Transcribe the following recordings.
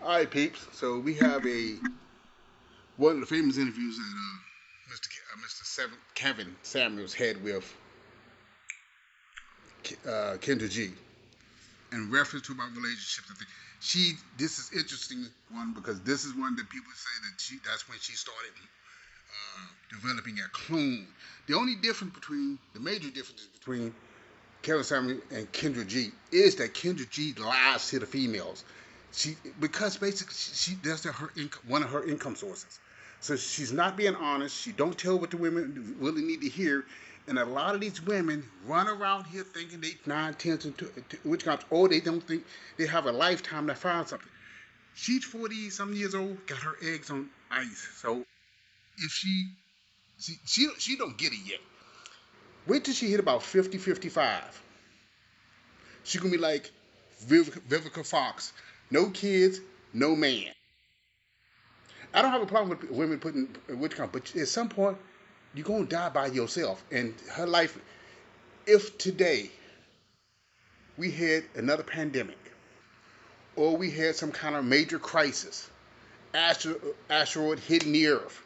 All right, peeps. So we have a one of the famous interviews that Mr. Kevin Samuels had with KendraG in reference to about relationships. I think this is interesting one because this is one that people say that that's when she started developing a clone. The major difference between Kevin Samuels and KendraG is that KendraG lies to the females. Because basically that's one of her income sources. So she's not being honest. She don't tell what the women really need to hear. And a lot of these women run around here thinking they 9, 10, which comes, or they don't think they have a lifetime to find something. She's 40 some years old, got her eggs on ice. So if she don't get it yet. Wait till she hit about 50, 55. She gonna be like Vivica Fox. No kids, no man. I don't have a problem with women putting which kind, but at some point you're gonna die by yourself. And her life, if today we had another pandemic or we had some kind of major crisis, asteroid hitting the earth,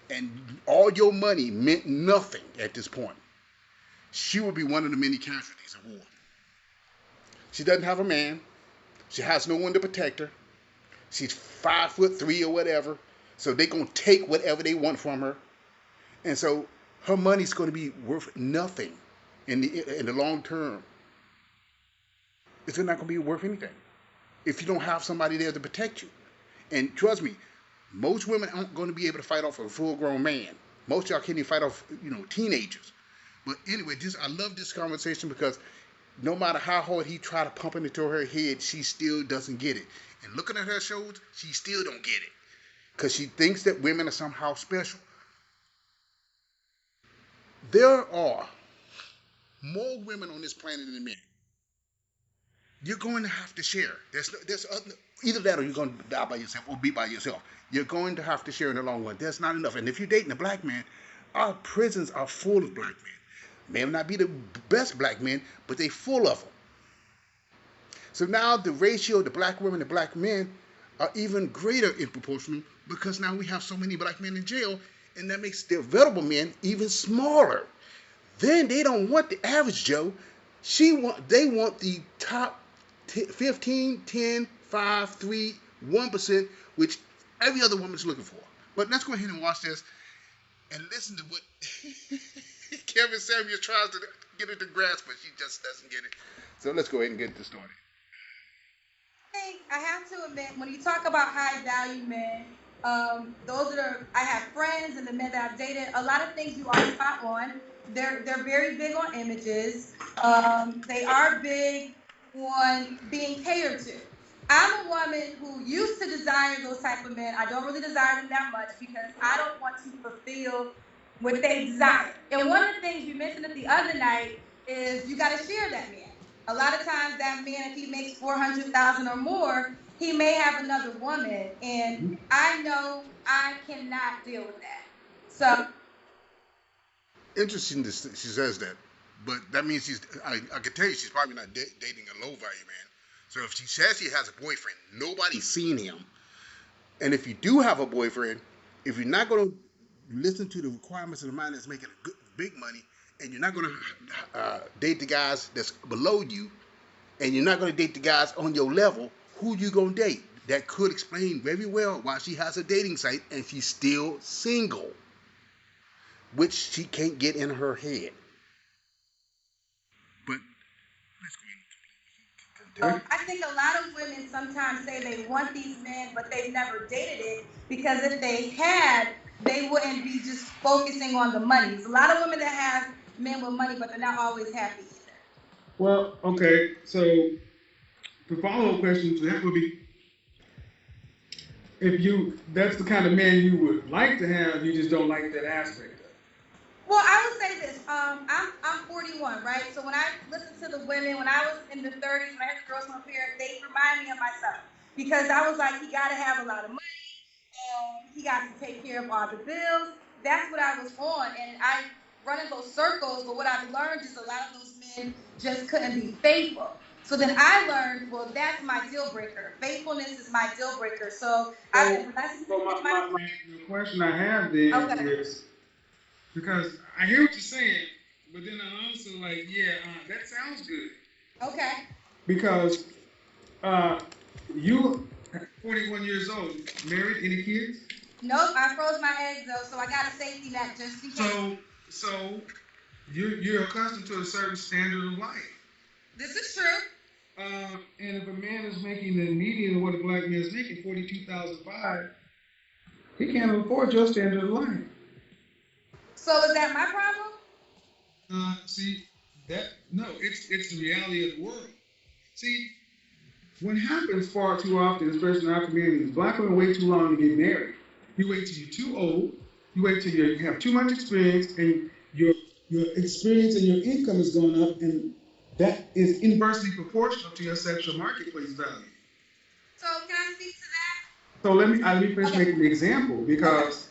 and all your money meant nothing at this point, she would be one of the many casualties of war. She doesn't have a man. She has no one to protect her. She's 5'3" or whatever. So they're gonna take whatever they want from her. And so her money's gonna be worth nothing in the long term. It's not gonna be worth anything if you don't have somebody there to protect you. And trust me, most women aren't gonna be able to fight off a full grown man. Most of y'all can't even fight off, teenagers. But anyway, I love this conversation because no matter how hard he try to pump it into her head, she still doesn't get it. And looking at her shows, she still don't get it. Because she thinks that women are somehow special. There are more women on this planet than men. You're going to have to share. Either that or you're going to die by yourself or be by yourself. You're going to have to share in the long run. There's not enough. And if you're dating a black man, our prisons are full of black men. May not be the best black men, but they full of them. So now the ratio of the black women to black men are even greater in proportion because now we have so many black men in jail, and that makes the available men even smaller. Then they don't want the average Joe. They want the top 15, 10, 5, 3, 1%, which every other woman's looking for. But let's go ahead and watch this and listen to what Kevin Samuels tries to get her to grasp, but she just doesn't get it. So let's go ahead and get this started. I have to admit, when you talk about high value men, I have friends and the men that I've dated, a lot of things you are spot on. They're very big on images. They are big on being catered to. I'm a woman who used to desire those type of men. I don't really desire them that much because I don't want to fulfill what they desire. And one of the things you mentioned the other night is you got to share that man. A lot of times that man, if he makes 400,000 or more, he may have another woman, and I know I cannot deal with that. So Interesting that she says that, but that means I can tell you she's probably not dating a low value man. So if she says she has a boyfriend, nobody's seen him. And if you do have a boyfriend, if you're not going to listen to the requirements of the man that's making big money, and you're not going to date the guys that's below you, and you're not going to date the guys on your level, who you going to date? That could explain very well why she has a dating site and she's still single, which she can't get in her head. But let's go ahead. I think a lot of women sometimes say they want these men, but they've never dated it because if they had, they wouldn't be just focusing on the money. There's a lot of women that have men with money, but they're not always happy either. Well, okay, so the follow-up question to that would be, that's the kind of man you would like to have, you just don't like that aspect of it. Well, I would say this. I'm 41, right? So when I listen to the women, when I was in the 30s, when I heard the girls from up here, they remind me of myself because I was like, he got to have a lot of money. He got to take care of all the bills. That's what I was on, and I run in those circles. But what I've learned is a lot of those men just couldn't be faithful. So then I learned, well, that's my deal breaker. Faithfulness is my deal breaker. So the question I have then is, because I hear what you're saying, but then I'm also like, yeah, that sounds good. Okay. Because you 41 years old, married, any kids? Nope, I froze my eggs though, so I got a safety net just in case. So you're accustomed to a certain standard of life. This is true. And if a man is making the median of what a black man is making, $42,500, he can't afford your standard of life. So is that my problem? See, it's the reality of the world. See, what happens far too often, especially in our communities, black women wait too long to get married. You wait till you're too old. You wait till you have too much experience, and your experience and your income is going up, and that is inversely proportional to your sexual marketplace value. So can I speak to that? So let me finish making the example, because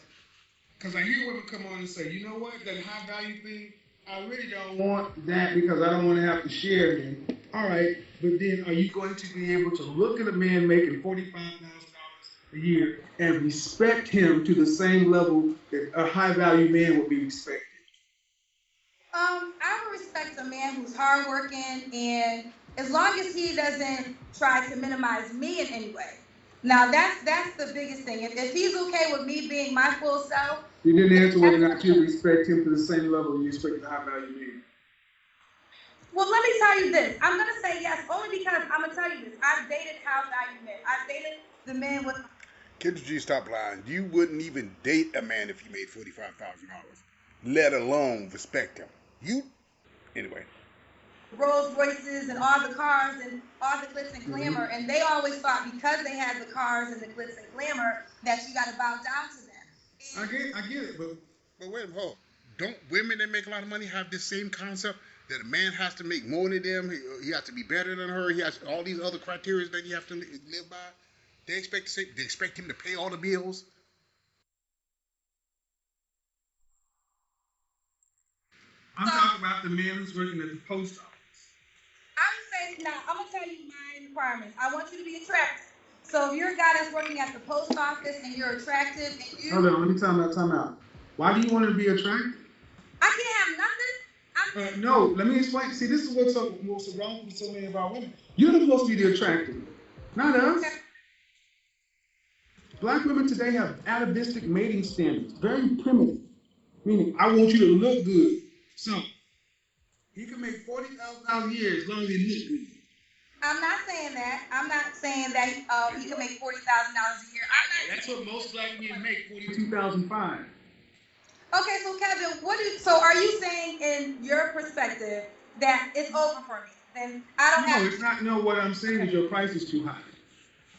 I hear women come on and say, you know what, that high value thing, I really don't want that because I don't want to have to share him. All right, but then are you going to be able to look at a man making $45,000 a year and respect him to the same level that a high value man would be respected? I would respect a man who's hardworking, and as long as he doesn't try to minimize me in any way. Now that's the biggest thing. If he's okay with me being my full self. You didn't answer whether or not you respect him to the same level you respect the high value man. Well, let me tell you this. I'm gonna say yes only because I'm gonna tell you this. I've dated high value men. I've dated the men with. KendraG, stop lying. You wouldn't even date a man if he made $45,000, let alone respect him. Anyway. Rolls Royces and all the cars and all the glitz and glamour, and they always thought because they had the cars and the glitz and glamour that you got to bow down to them. I get it, but wait a minute. Don't women that make a lot of money have this same concept that a man has to make more than them? He has to be better than her. He has all these other criteria that he have to live by. They expect him to pay all the bills. I'm talking about the man who's working at the post office. I would say, now, I'm going to tell you my requirements. I want you to be attractive. So if you're a guy that's working at the post office and you're attractive and you... Hold on, let me time out. Why do you want to be attractive? I can't have nothing. No, let me explain. See, this is what's so wrong with so many of our women. You're supposed to be the attractive, not us. Okay. Black women today have atavistic mating standards, very primitive. Meaning, I want you to look good. So, he can make $40,000 a year as long as he looks good. I'm not saying that. I'm not saying that he can make $40,000 a year. That's what most black men make, $42,500. Okay, so Kevin, so are you saying in your perspective that it's over for me? Then I don't have... No, it's not. No, what I'm saying is your price is too high.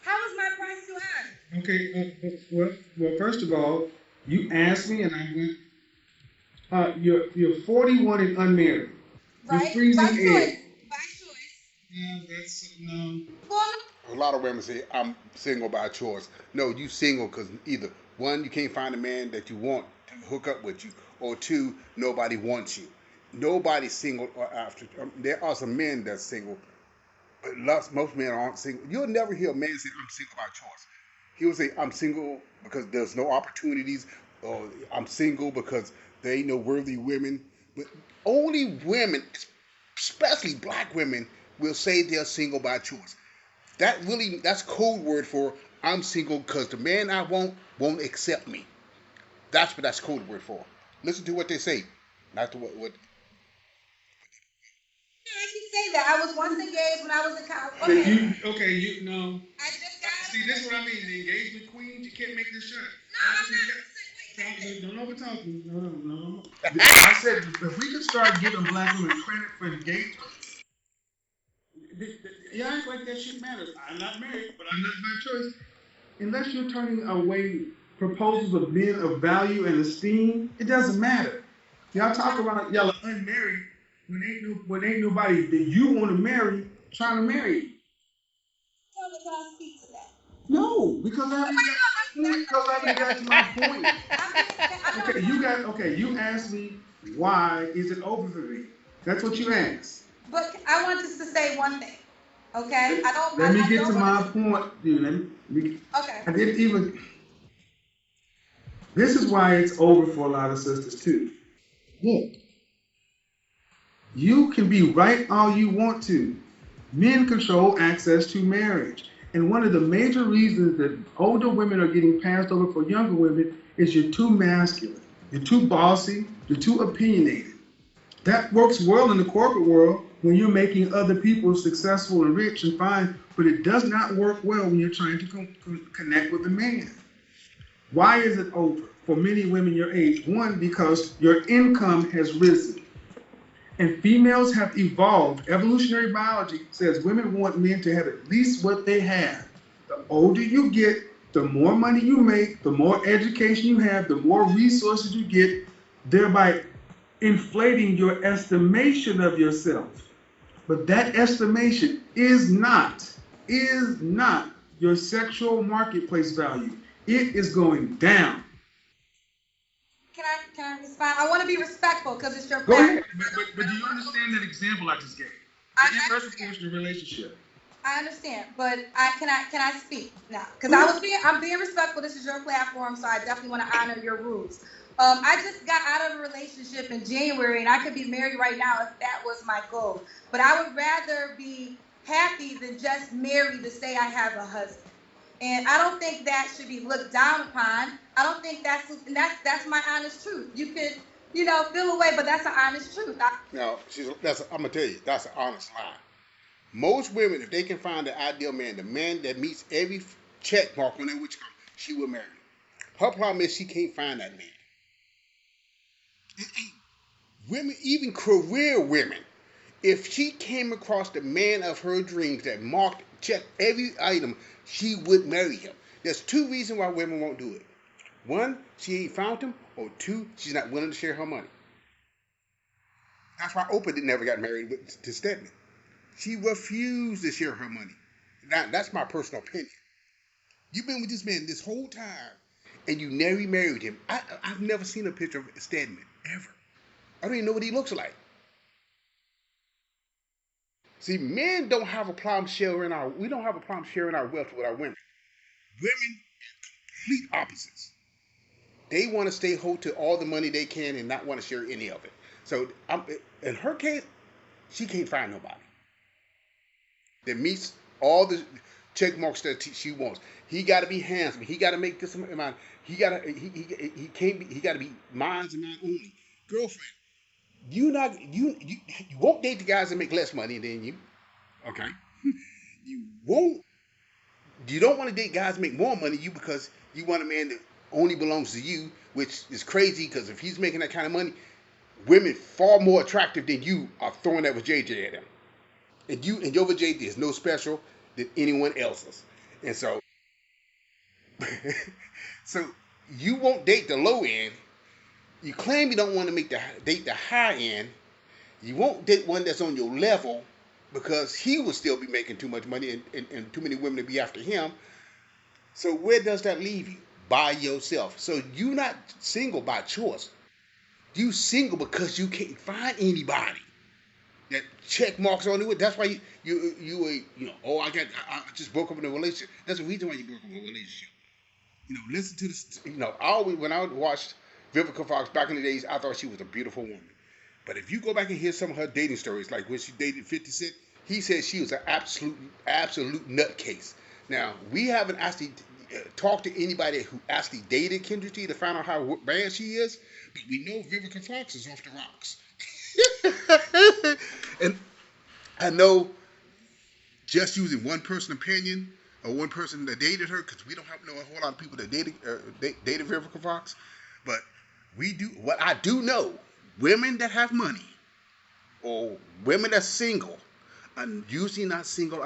How is my price too high? Okay, well, first of all, you asked me and I went, you're 41 and unmarried. Right. You're freezing eggs. By choice. Yeah, that's, no. A lot of women say, I'm single by choice. No, you single because either, one, you can't find a man that you want to hook up with you, or two, nobody wants you. Nobody's single after. There are some men that's single, but most men aren't single. You'll never hear a man say, I'm single by choice. He'll say, I'm single because there's no opportunities, or I'm single because there ain't no worthy women. But only women, especially black women, will say they're single by choice. That's code word for I'm single because the man I want won't accept me. That's what that's code word for. Listen to what they say, not to what. Yeah, I can say that. I was once engaged when I was in college. Okay. No. I just got. See, this is what I mean. The engagement queens, you can't make this shot. No, I'm not. Don't overtalk me. No. I said if we could start giving black women credit for engagement. You act like that shit matters. I'm not married, but I'm not my choice. Unless you're turning away proposals of men of value and esteem, it doesn't matter. Y'all talk about y'all are unmarried when ain't nobody that you want to marry trying to marry you. Can I speak to that? No, because I haven't got to my point. Okay, you asked me why is it over for me? That's what you asked. But I want us to say one thing. Okay, Let me get don't to wanna my point, dude. okay. I didn't even. This is why it's over for a lot of sisters too. Look, you can be right all you want to. Men control access to marriage. And one of the major reasons that older women are getting passed over for younger women is you're too masculine, you're too bossy, you're too opinionated. That works well in the corporate world when you're making other people successful and rich and fine, but it does not work well when you're trying to connect with a man. Why is it over for many women your age? One, because your income has risen. And females have evolved. Evolutionary biology says women want men to have at least what they have. The older you get, the more money you make, the more education you have, the more resources you get, thereby inflating your estimation of yourself. But that estimation is not your sexual marketplace value. It is going down. Can I respond? I want to be respectful because it's your Go platform. ahead. But do you understand that example I just gave? I The inverse understand. proportional relationship. I understand, but can I speak now? Because I'm being respectful. This is your platform, so I definitely want to honor your rules. I just got out of a relationship in January, and I could be married right now if that was my goal. But I would rather be happy than just married to say I have a husband. And I don't think that should be looked down upon. I don't think that's my honest truth. You could, feel away, but that's an honest truth. Now, I'm gonna tell you, that's an honest lie. Most women, if they can find the ideal man, the man that meets every check mark on that which comes, she will marry him. Her problem is she can't find that man. It ain't. Women, even career women, if she came across the man of her dreams that checked every item, she would marry him. There's two reasons why women won't do it. One, she ain't found him, or two, she's not willing to share her money. That's why Oprah never got married to Stedman. She refused to share her money. Now, that's my personal opinion. You've been with this man this whole time, and you never married him. I've never seen a picture of Stedman, ever. I don't even know what he looks like. See, men don't have a problem we don't have a problem sharing our wealth with our women. Women are complete opposites. They want to stay hold to all the money they can and not want to share any of it. So, in her case, she can't find nobody that meets all the check marks that she wants. He got to be handsome. He got to make this amount. He got to he got to be mine and mine only. Girlfriend, you won't date the guys that make less money than you. Okay. You won't. You don't want to date guys that make more money than you because you want a man that only belongs to you, which is crazy because if he's making that kind of money, women far more attractive than you are throwing that with JJ at him. And your JJ is no special than anyone else's. And so so you won't date the low end. You claim you don't want to date the high end. You won't date one that's on your level because he will still be making too much money and too many women to be after him. So where does that leave you? By yourself. So you're not single by choice. You single because you can't find anybody that check marks on it. That's why I just broke up in a relationship. That's the reason why you broke up in a relationship. Listen to this. When I watched Vivica Fox back in the days, I thought she was a beautiful woman. But if you go back and hear some of her dating stories, like when she dated 50 Cent, he said she was an absolute nutcase. Now, we haven't actually talked to anybody who actually dated KendraG to find out how bad she is, but we know Vivica Fox is off the rocks. And I know just using one person's opinion or one person that dated her, because we don't know a whole lot of people that dated Vivica Fox, but what I do know, women that have money or women that's single are usually not single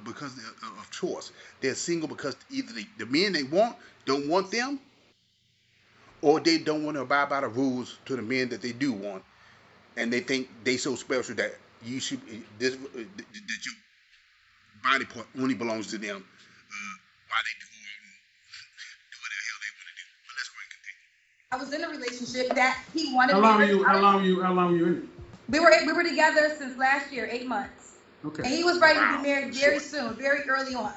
because of choice. They're single because either the men they want don't want them, or they don't want to abide by the rules to the men that they do want, and they think they so special that that your body part only belongs to them. Why they do what the hell they want to do? But let's go and continue. I was in a relationship that he wanted How me. long were you in it? We were together since last year, 8 months. Okay. And he was ready to be married very soon, very early on.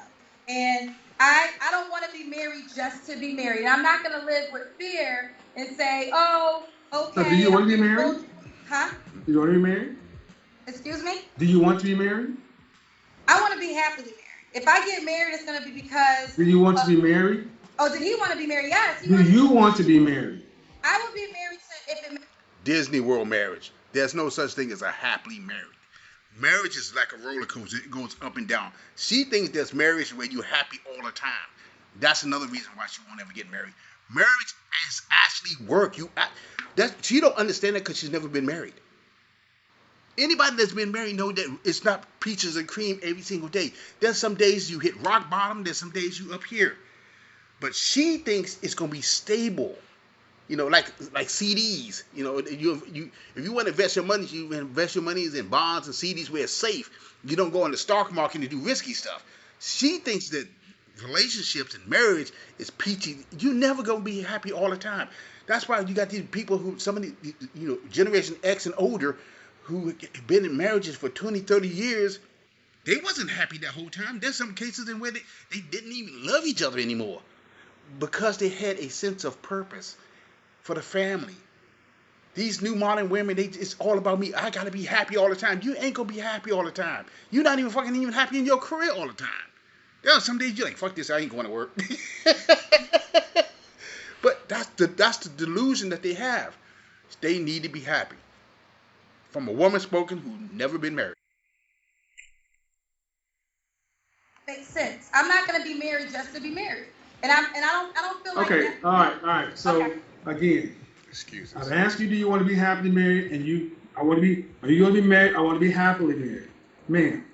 And I don't want to be married just to be married. I'm not going to live with fear and say, oh, okay. So do you want to be married? Huh? You want to be married? Excuse me? Do you want to be married? I want to be happily married. If I get married, it's going to be because... Do you want to be married? Oh, did he want to be married? Yes. Do you want to be married? I would be married if it... Disney World marriage. There's no such thing as a happily married. Marriage is like a roller coaster. It goes up and down. She thinks there's marriage where you're happy all the time. That's another reason why she won't ever get married. Marriage is actually work. She don't understand that because she's never been married. Anybody that's been married know that it's not peaches and cream every single day. There's some days you hit rock bottom. There's some days you up here. But she thinks it's going to be stable. You know, like CDs. You know, if you want to invest your money, you invest your money in bonds and CDs where it's safe. You don't go in the stock market and do risky stuff. She thinks that relationships and marriage is peachy. You're never going to be happy all the time. That's why you got these people who, some of the, Generation X and older, who have been in marriages for 20, 30 years. They wasn't happy that whole time. There's some cases in where they didn't even love each other anymore because they had a sense of purpose for the family. These new modern women, it's all about me. I gotta be happy all the time. You ain't gonna be happy all the time. You're not even fucking happy in your career all the time. There are some days you're like, fuck this, I ain't going to work. But that's the delusion that they have. They need to be happy. From a woman spoken who's never been married. Makes sense. I'm not gonna be married just to be married. And I don't feel like okay, all right. So again, excuses. I've asked you, do you want to be happily married? And are you going to be married? I want to be happily married. Man,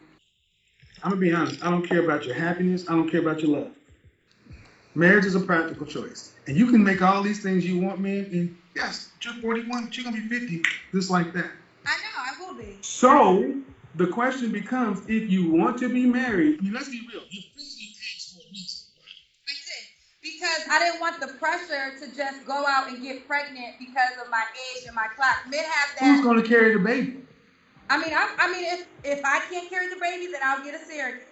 I'm going to be honest. I don't care about your happiness. I don't care about your love. Marriage is a practical choice. And you can make all these things you want, man. And yes, you're 41, but you're going to be 50, just like that. I know, I will be. So the question becomes, if you want to be married, let's be real. You're physically asked for a reason. Because I didn't want the pressure to just go out and get pregnant because of my age and my class. Men have that. Who's going to carry the baby? I mean, if I can't carry the baby, then I'll get a surrogate.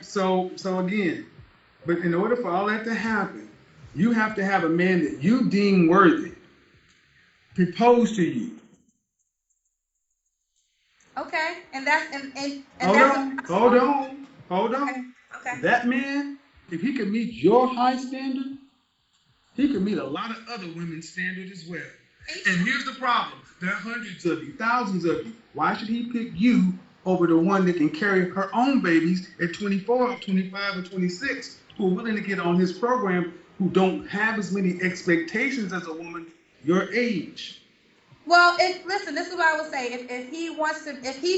So again, but in order for all that to happen, you have to have a man that you deem worthy propose to you. Okay, and that's hold on. Okay. That man, if he can meet your high standard, he can meet a lot of other women's standard as well. And here's the problem. There are hundreds of you, thousands of you. Why should he pick you over the one that can carry her own babies at 24 or 25 or 26, who are willing to get on his program, who don't have as many expectations as a woman your age? Well, listen, this is what I would say. If he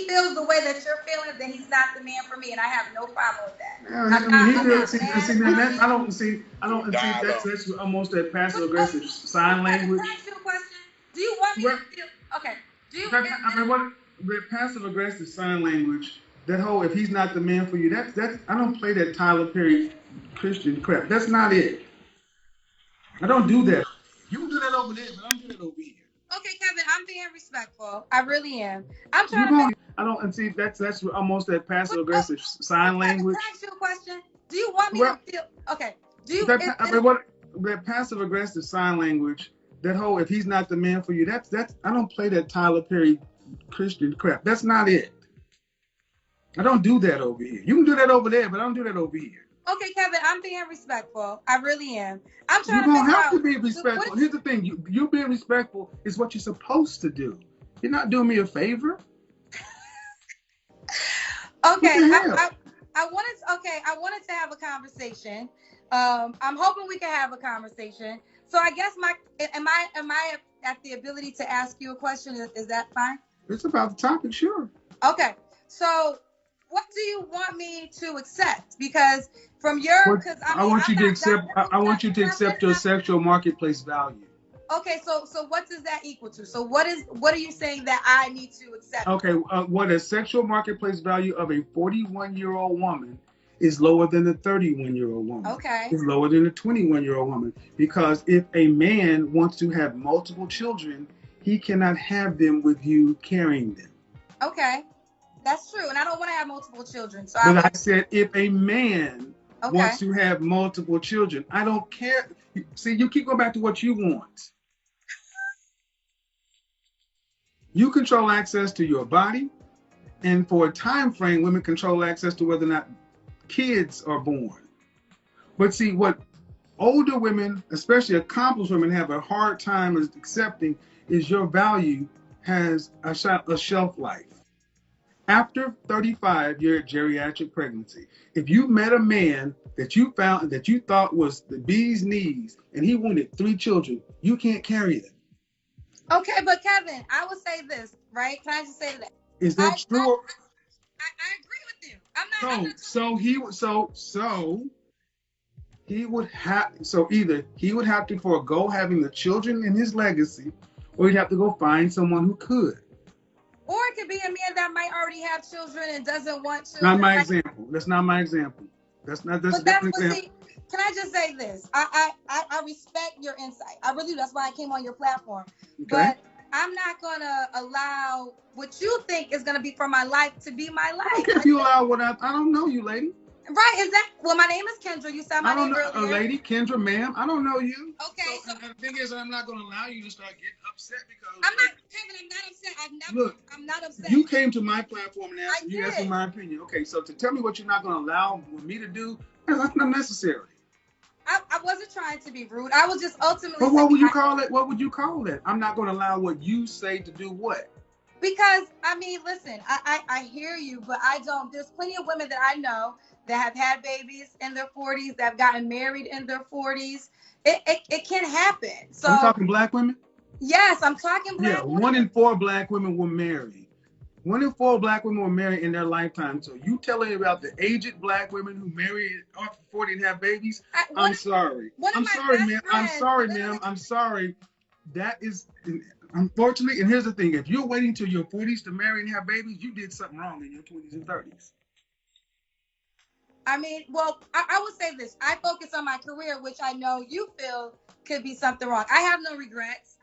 feels the way that you're feeling, then he's not the man for me, and I have no problem with that. I don't think that's almost that passive aggressive sign language. Can I ask you a question? Do you want me to feel okay? That passive aggressive sign language, that whole if he's not the man for you, that's I don't play that Tyler Perry Christian crap. That's not it. I don't do that. You can do that over there, but I don't do that over here. Okay, Kevin, I'm being respectful. I really am. I'm trying to. I don't, and see that's almost that passive aggressive sign language. Can I ask you a question? Do you want me to feel okay? Do you? That passive aggressive sign language, that whole if he's not the man for you, that's I don't play that Tyler Perry Christian crap. That's not it. I don't do that over here. You can do that over there, but I don't do that over here. Okay, Kevin, I'm being respectful. I really am. I'm trying to figure out. You don't have to be respectful. Here's the thing. You being respectful is what you're supposed to do. You're not doing me a favor. Okay, I wanted to have a conversation. I'm hoping we can have a conversation. So I guess am I at the ability to ask you a question? Is that fine? It's about the topic, sure. Okay. So what do you want me to accept? Because from your, I want you to accept your sexual marketplace value. Okay, so what does that equal to? So what are you saying that I need to accept? Okay, what a sexual marketplace value of a 41-year-old woman is lower than a 31-year-old woman. Okay. Is lower than a 21-year-old woman. Because if a man wants to have multiple children, he cannot have them with you carrying them. Okay. That's true, and I don't want to have multiple children. So I But I would. said, if a man Okay. wants to have multiple children, I don't care. See, you keep going back to what you want. You control access to your body, and for a time frame, women control access to whether or not kids are born. But see, what older women, especially accomplished women, have a hard time accepting is your value has a shelf life. After 35, you're at geriatric pregnancy. If you met a man that you found that you thought was the bee's knees and he wanted 3 children, you can't carry it. Okay, but Kevin, I would say this, right? Can I just say that? Is that true? I agree with you. I'm not. So he would have, so either he would have to forego having the children in his legacy, or he'd have to go find someone who could. Or it could be a man that might already have children and doesn't want children. Not my example. That's not my example. That's not this example. See, can I just say this? I respect your insight. I really do. That's why I came on your platform. Okay. But I'm not gonna allow what you think is gonna be for my life to be my life. I don't care if you allow what I don't know you, lady. Right, is that? Well, my name is Kendra. You said my name earlier. A lady, Kendra, ma'am. I don't know you. Okay. So the thing is, I'm not going to allow you to start getting upset because. I'm not, Kevin. I'm not upset. Look, I'm not upset. You came to my platform and asked me my opinion. Okay, so to tell me what you're not going to allow me to do, that's not necessary. I wasn't trying to be rude. I was just ultimately. But what would you call it? What would you call it? I'm not going to allow what you say to do what? Because I mean, listen, I hear you, but I don't. There's plenty of women that I know that have had babies in their 40s, that have gotten married in their 40s. It can happen. So are you talking black women? Yes, I'm talking black women. 1 in 4 black women were married. 1 in 4 black women were married in their lifetime. So you telling me about the aged black women who marry after 40 and have babies? I'm sorry. I'm sorry, ma'am. I'm sorry. That is, unfortunately, and here's the thing. If you're waiting till your 40s to marry and have babies, you did something wrong in your 20s and 30s. I mean, well, I would say this. I focus on my career, which I know you feel could be something wrong. I have no regrets.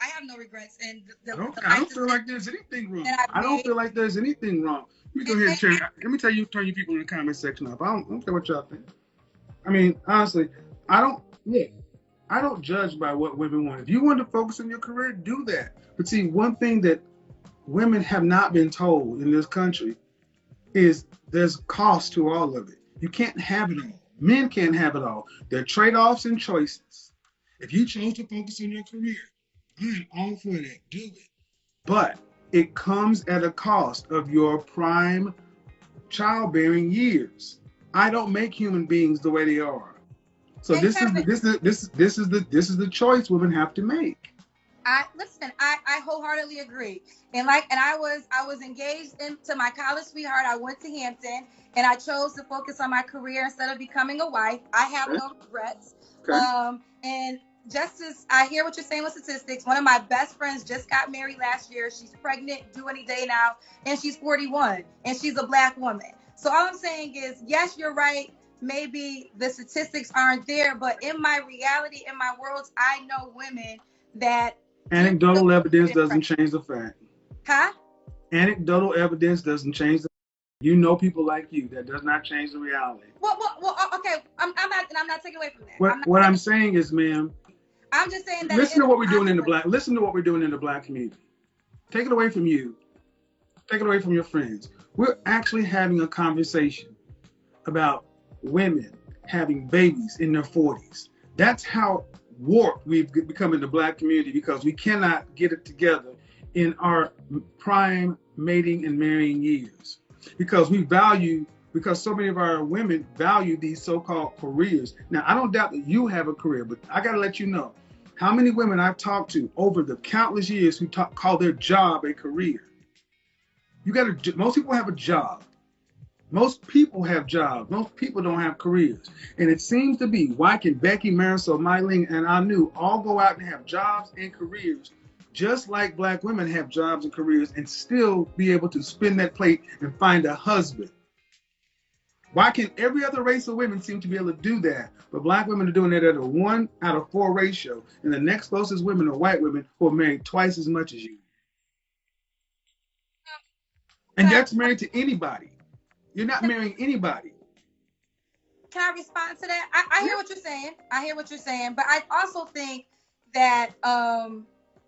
And I don't feel like there's anything wrong. I don't feel like there's anything wrong. Let me go ahead and let me tell you, turn you people in the comment section up. I don't care what y'all think. I mean, honestly, I don't judge by what women want. If you want to focus on your career, do that. But see, one thing that women have not been told in this country is there's cost to all of it. You can't have it all. Men can't have it all. There are trade-offs and choices. If you chose to focus on your career, I'm all for that. Do it. But it comes at a cost of your prime childbearing years. I don't make human beings the way they are. So this is the choice women have to make. I wholeheartedly agree. And I was engaged into my college sweetheart. I went to Hampton and I chose to focus on my career instead of becoming a wife. I have no regrets. Okay. And just as I hear what you're saying with statistics, one of my best friends just got married last year. She's pregnant, due any day now, and she's 41, and she's a black woman. So all I'm saying is, yes, you're right. Maybe the statistics aren't there, but in my reality, in my worlds, I know women that. Anecdotal evidence doesn't change the fact. Huh? Anecdotal evidence doesn't change the fact. You know people like you. That does not change the reality. Well, okay. I'm not taking away from that. What I'm saying is, ma'am, I'm just saying that. Listen to what we're doing in the black community. Take it away from you. Take it away from your friends. We're actually having a conversation about women having babies in their 40s. That's how warped we've become in the black community, because we cannot get it together in our prime mating and marrying years. Because so many of our women value these so-called careers. Now, I don't doubt that you have a career, but I got to let you know how many women I've talked to over the countless years who call their job a career. Most people have a job. Most people have jobs. Most people don't have careers. And it seems to be, why can Becky, Marisol, Mylene, and Anu all go out and have jobs and careers, just like black women have jobs and careers, and still be able to spin that plate and find a husband? Why can every other race of women seem to be able to do that, but black women are doing it at a 1 out of 4 ratio, and the next closest women are white women who are married twice as much as you? And that's married to anybody. You're not marrying anybody. Can I respond to that? I hear what you're saying. I hear what you're saying, but I also think that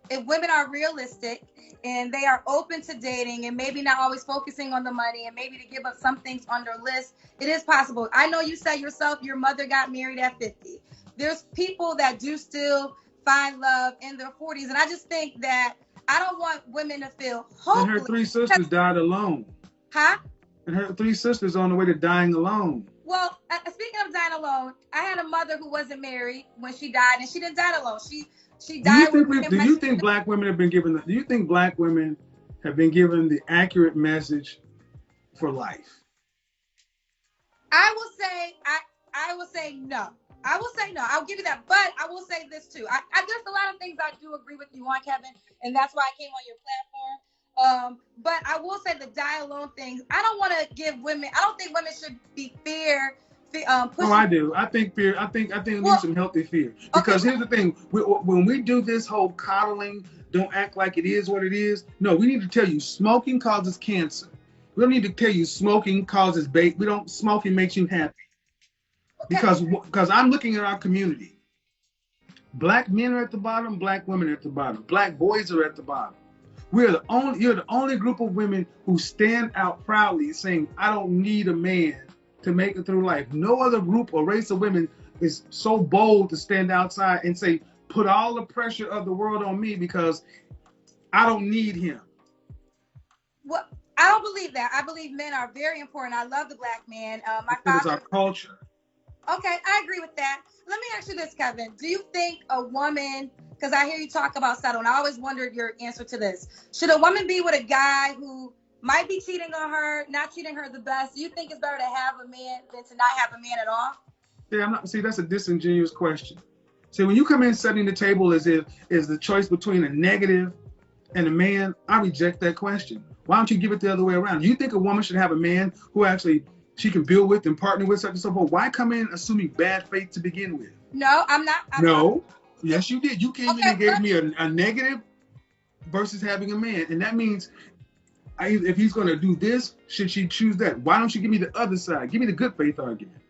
if women are realistic and they are open to dating and maybe not always focusing on the money and maybe to give up some things on their list, it is possible. I know you said yourself your mother got married at 50. There's people that do still find love in their 40s, and I just think that I don't want women to feel hopeless. And her 3 sisters died alone. Huh? And her 3 sisters on the way to dying alone. Well, speaking of dying alone, I had a mother who wasn't married when she died, and she didn't die alone. She died. Do you think black women have been given? Do you think black women have been given the accurate message for life? I will say no. I will say no. I'll give you that, but I will say this too. There's a lot of things I do agree with you on, Kevin, and that's why I came on your platform. But I will say the die alone things. I don't want to give women. I don't think women should be fear. Oh, I do. I think fear. I think we need some healthy fear. Because here's the thing: when we do this whole coddling, don't act like it is what it is. No, we need to tell you smoking causes cancer. We don't need to tell you smoking causes bait. Smoking makes you happy. Okay. Because I'm looking at our community. Black men are at the bottom. Black women are at the bottom. Black boys are at the bottom. You're the only group of women who stand out proudly saying, I don't need a man to make it through life. No other group or race of women is so bold to stand outside and say, put all the pressure of the world on me because I don't need him. Well, I don't believe that. I believe men are very important. I love the black man. My father. It's our culture. Okay, I agree with that. Let me ask you this, Kevin. Do you think a woman, because I hear you talk about settle, and I always wondered your answer to this. Should a woman be with a guy who might be cheating on her, not treating her the best? Do you think it's better to have a man than to not have a man at all? Yeah, see, that's a disingenuous question. See, when you come in setting the table as if is the choice between a negative and a man, I reject that question. Why don't you give it the other way around? You think a woman should have a man who actually she can build with and partner with, such and so forth? Why come in assuming bad faith to begin with? No, I'm not. No. Yes, you did. You came in and gave me a negative versus having a man. And that means if he's going to do this, should she choose that? Why don't you give me the other side? Give me the good faith argument.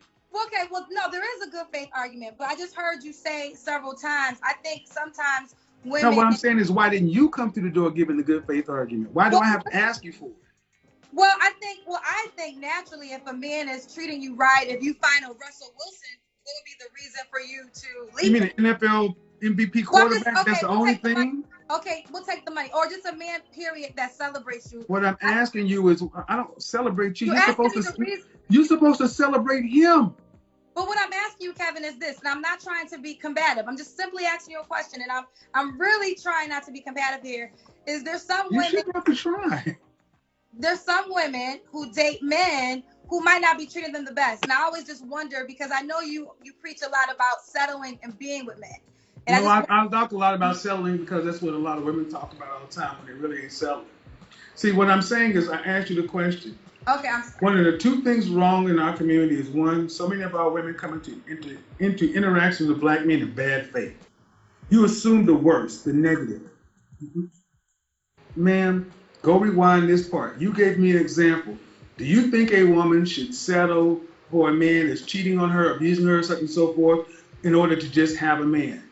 Okay, well, no, there is a good faith argument, but I just heard you say several times, I think sometimes women... No, what I'm saying is, why didn't you come through the door giving the good faith argument? Why do I have to ask you for it? Well, I think naturally, if a man is treating you right, if you find a Russell Wilson, what would be the reason for you to leave? You mean an NFL MVP quarterback? That's the only thing? Okay, we'll take the money. Or just a man, period, that celebrates you. What I'm asking you is, I don't celebrate you. You're supposed to celebrate him. But what I'm asking you, Kevin, is this, and I'm not trying to be combative. I'm just simply asking you a question, and I'm really trying not to be combative here. Is there some women... You shouldn't have to try. There's some women who date men who might not be treating them the best. And I always just wonder, because I know you preach a lot about settling and being with men. And I talk a lot about settling because that's what a lot of women talk about all the time when they really ain't settling. See, what I'm saying is I asked you the question. Okay, I'm sorry. One of the two things wrong in our community is, one, so many of our women come into interactions with black men in bad faith. You assume the worst, the negative. Ma'am, go rewind this part. You gave me an example. Do you think a woman should settle for a man that's cheating on her, abusing her, such and so forth, in order to just have a man?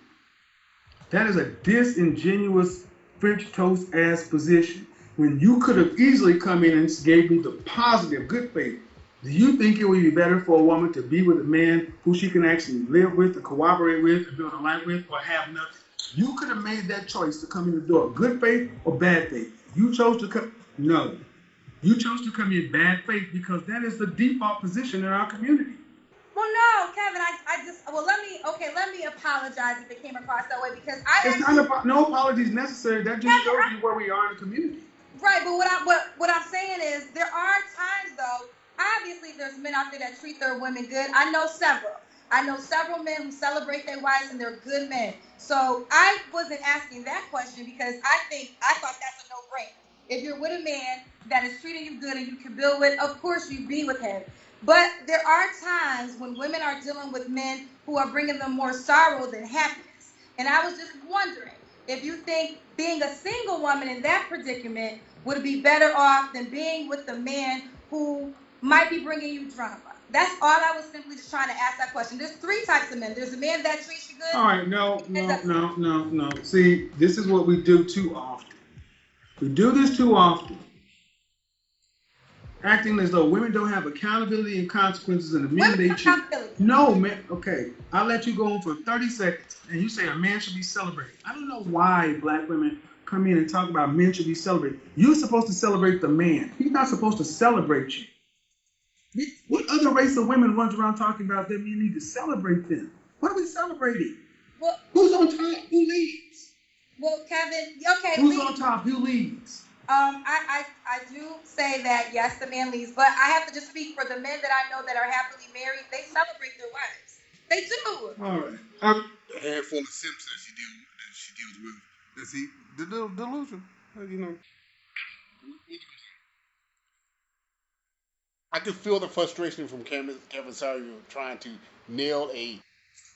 That is a disingenuous French toast ass position. When you could have easily come in and gave me the positive, good faith. Do you think it would be better for a woman to be with a man who she can actually live with, and cooperate with, and build a life with, or have nothing? You could have made that choice to come in the door, good faith or bad faith. You chose to come, no. You chose to come in bad faith because that is the default position in our community. Well, no, Kevin, let me apologize if it came across that way, because no apology is necessary. That just shows you where we are in the community. Right, but what I'm saying is there are times, though, obviously there's men out there that treat their women good. I know several men who celebrate their wives and they're good men. So I wasn't asking that question because I thought that's a no-brainer. If you're with a man that is treating you good and you can build with, of course you be with him. But there are times when women are dealing with men who are bringing them more sorrow than happiness. And I was just wondering, if you think being a single woman in that predicament would be better off than being with the man who might be bringing you drama. That's all I was simply just trying to ask that question. There's 3 types of men. There's a man that treats you good. All right, no. See, this is what we do too often. We do this too often. Acting as though women don't have accountability and consequences and the men they choose. No, man. Okay, I'll let you go on for 30 seconds and you say a man should be celebrated. I don't know why black women come in and talk about men should be celebrated. You're supposed to celebrate the man. He's not supposed to celebrate you. What other race of women runs around talking about that men need to celebrate them? What are we celebrating? Well, who's on top? Who leads? Well, Kevin, okay. Who's on top? Who leads? I do say that yes, the man leads, but I have to just speak for the men that I know that are happily married. They celebrate their wives. They do. All right. A handful of simps that she deals with. That's the delusion. You know. I could feel the frustration from Kevin Sario trying to nail a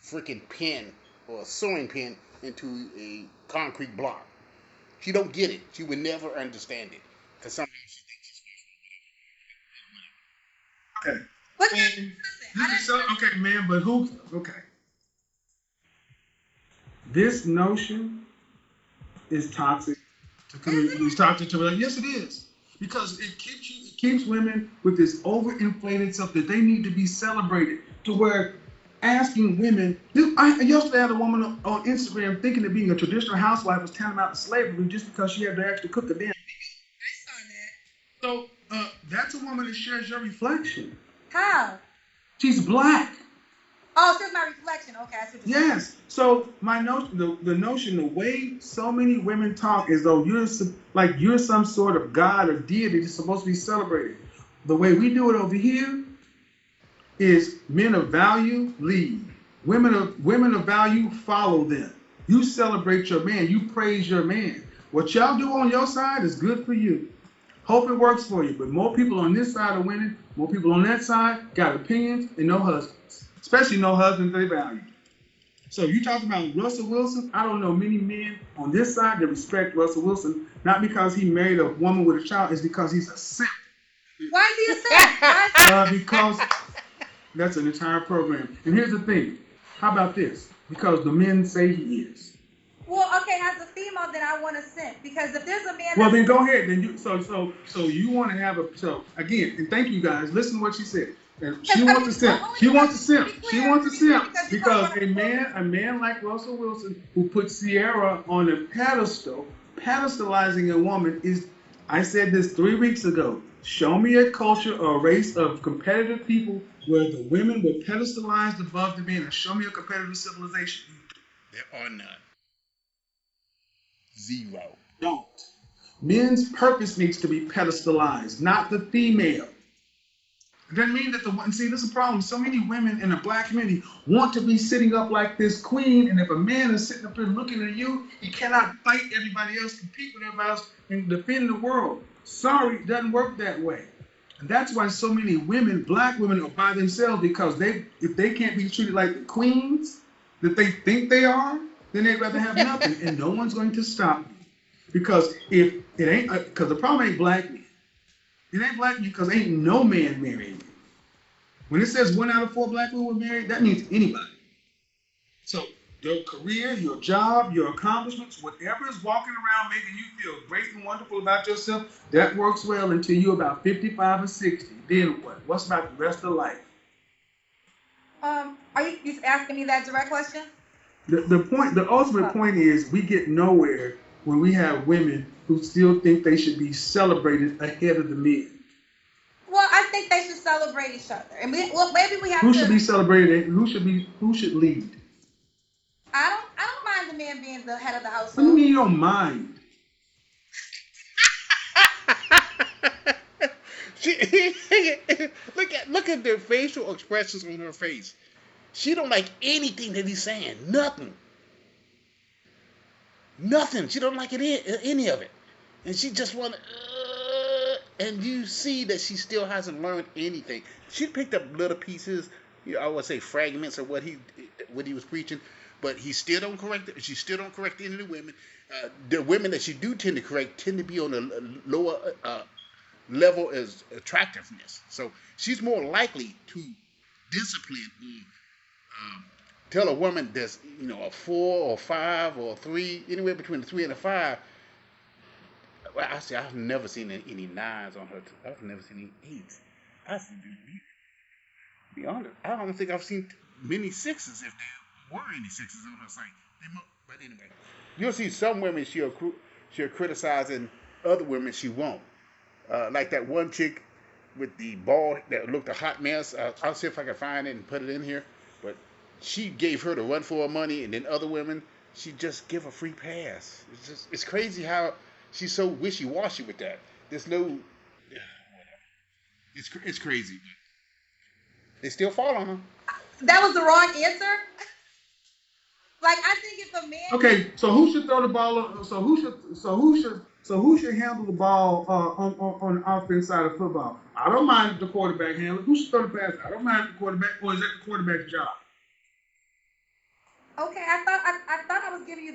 freaking pen or a sewing pin into a concrete block. She don't get it. She would never understand it. Because sometimes she thinks she's special. Okay. Okay, man, but who? Okay. This notion is toxic to community. It's toxic to like, yes, it is. Because it keeps women with this overinflated stuff that they need to be celebrated to where asking women, yesterday I had a woman on Instagram thinking that being a traditional housewife was tantamount to slavery just because she had to actually cook a damn meal. I saw that. So that's a woman that shares your reflection. How? She's black. Oh, she's my reflection. Okay, I see what you're saying. Yes. So my notion, the notion, the way so many women talk as though you're some sort of god or deity that's supposed to be celebrated. The way we do it over here is men of value lead. Women of value follow them. You celebrate your man. You praise your man. What y'all do on your side is good for you. Hope it works for you. But more people on this side are winning. More people on that side got opinions and no husbands. Especially no husbands they value. So you talk about Russell Wilson. I don't know many men on this side that respect Russell Wilson, not because he married a woman with a child, it's because he's a simp. Why is he a simp? Because that's an entire program. And here's the thing. How about this? Because the men say he is. Well, okay, as a female, then I want to simp. Because if there's a man... Well, then go ahead. Then you want to have a... So, again, and thank you guys. Listen to what she said. And she wants to simp. She wants to simp. She wants to simp. Because a man like Russell Wilson, who put Sierra on a pedestal, pedestalizing a woman is... I said this 3 weeks ago. Show me a culture or a race of competitive people where the women were pedestalized above the men, and show me a competitive civilization. There are none. Zero. Don't. Men's purpose needs to be pedestalized, not the female. It doesn't mean that see, this is a problem. So many women in the black community want to be sitting up like this queen, and if a man is sitting up there looking at you, he cannot fight everybody else, compete with everybody else, and defend the world. Sorry, it doesn't work that way. And that's why so many women, black women, are by themselves, because if they can't be treated like the queens that they think they are, then they'd rather have nothing, and no one's going to stop you. Because if it ain't, because the problem ain't black men. It ain't black men because ain't no man marrying you. When it says 1 out of 4 black women were married, that means anybody. So your career, your job, your accomplishments, whatever is walking around making you feel great and wonderful about yourself, that works well until you're about 55 or 60. Then what? What's about the rest of life? Are you asking me that direct question? The ultimate point is we get nowhere when we have women who still think they should be celebrated ahead of the men. Well, I think they should celebrate each other. And maybe we have Who should be celebrated? Who should lead? I don't mind the man being the head of the household. What do you mean you don't mind? Look at the facial expressions on her face. She don't like anything that he's saying. Nothing. She don't like any of it. And she just want to... and you see that she still hasn't learned anything. She picked up little pieces, I would say fragments of what he was preaching. but he still don't correct. She still don't correct any of the women. The women that she do tend to correct tend to be on a lower level as attractiveness. So she's more likely to discipline or tell a woman that's a 4 or 5 or 3, anywhere between a 3 and a 5. Well, I say I've never seen any 9s on her. I've never seen any 8s. I see, be honest, I don't think I've seen many 6s if there were any 6s on her site. But anyway, you'll see some women she'll criticize and other women she won't. Like that one chick with the ball that looked a hot mess. I'll see if I can find it and put it in here. But she gave her the run for her money, and then other women, she just give a free pass. It's crazy how she's so wishy-washy with that. There's no, whatever. It's crazy. They still fall on her. That was the wrong answer. Like, I think if a man. Okay, so who should throw the ball? So who should handle the ball on the offense side of football? I don't mind the quarterback handler. Who should throw the pass? I don't mind the quarterback. Or is that the quarterback's job? Okay, I thought I was giving you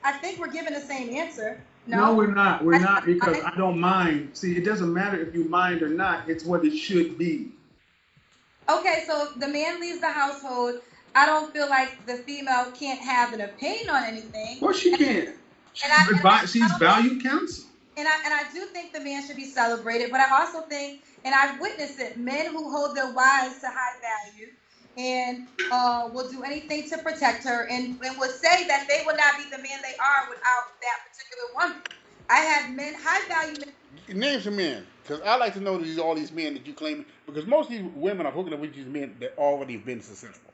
I think we're giving the same answer. No, we're not. We're not, because I don't mind. See, it doesn't matter if you mind or not. It's what it should be. Okay, so if the man leaves the household, I don't feel like the female can't have an opinion on anything. Well, she can. She's valued counsel. And I do think the man should be celebrated, but I also think, and I've witnessed it, men who hold their wives to high value and will do anything to protect her and will say that they would not be the man they are without that particular woman. I have men, high value men. Name some men, because I like to know all these men that you claim, because most of these women are hooking up with these men that already have been successful.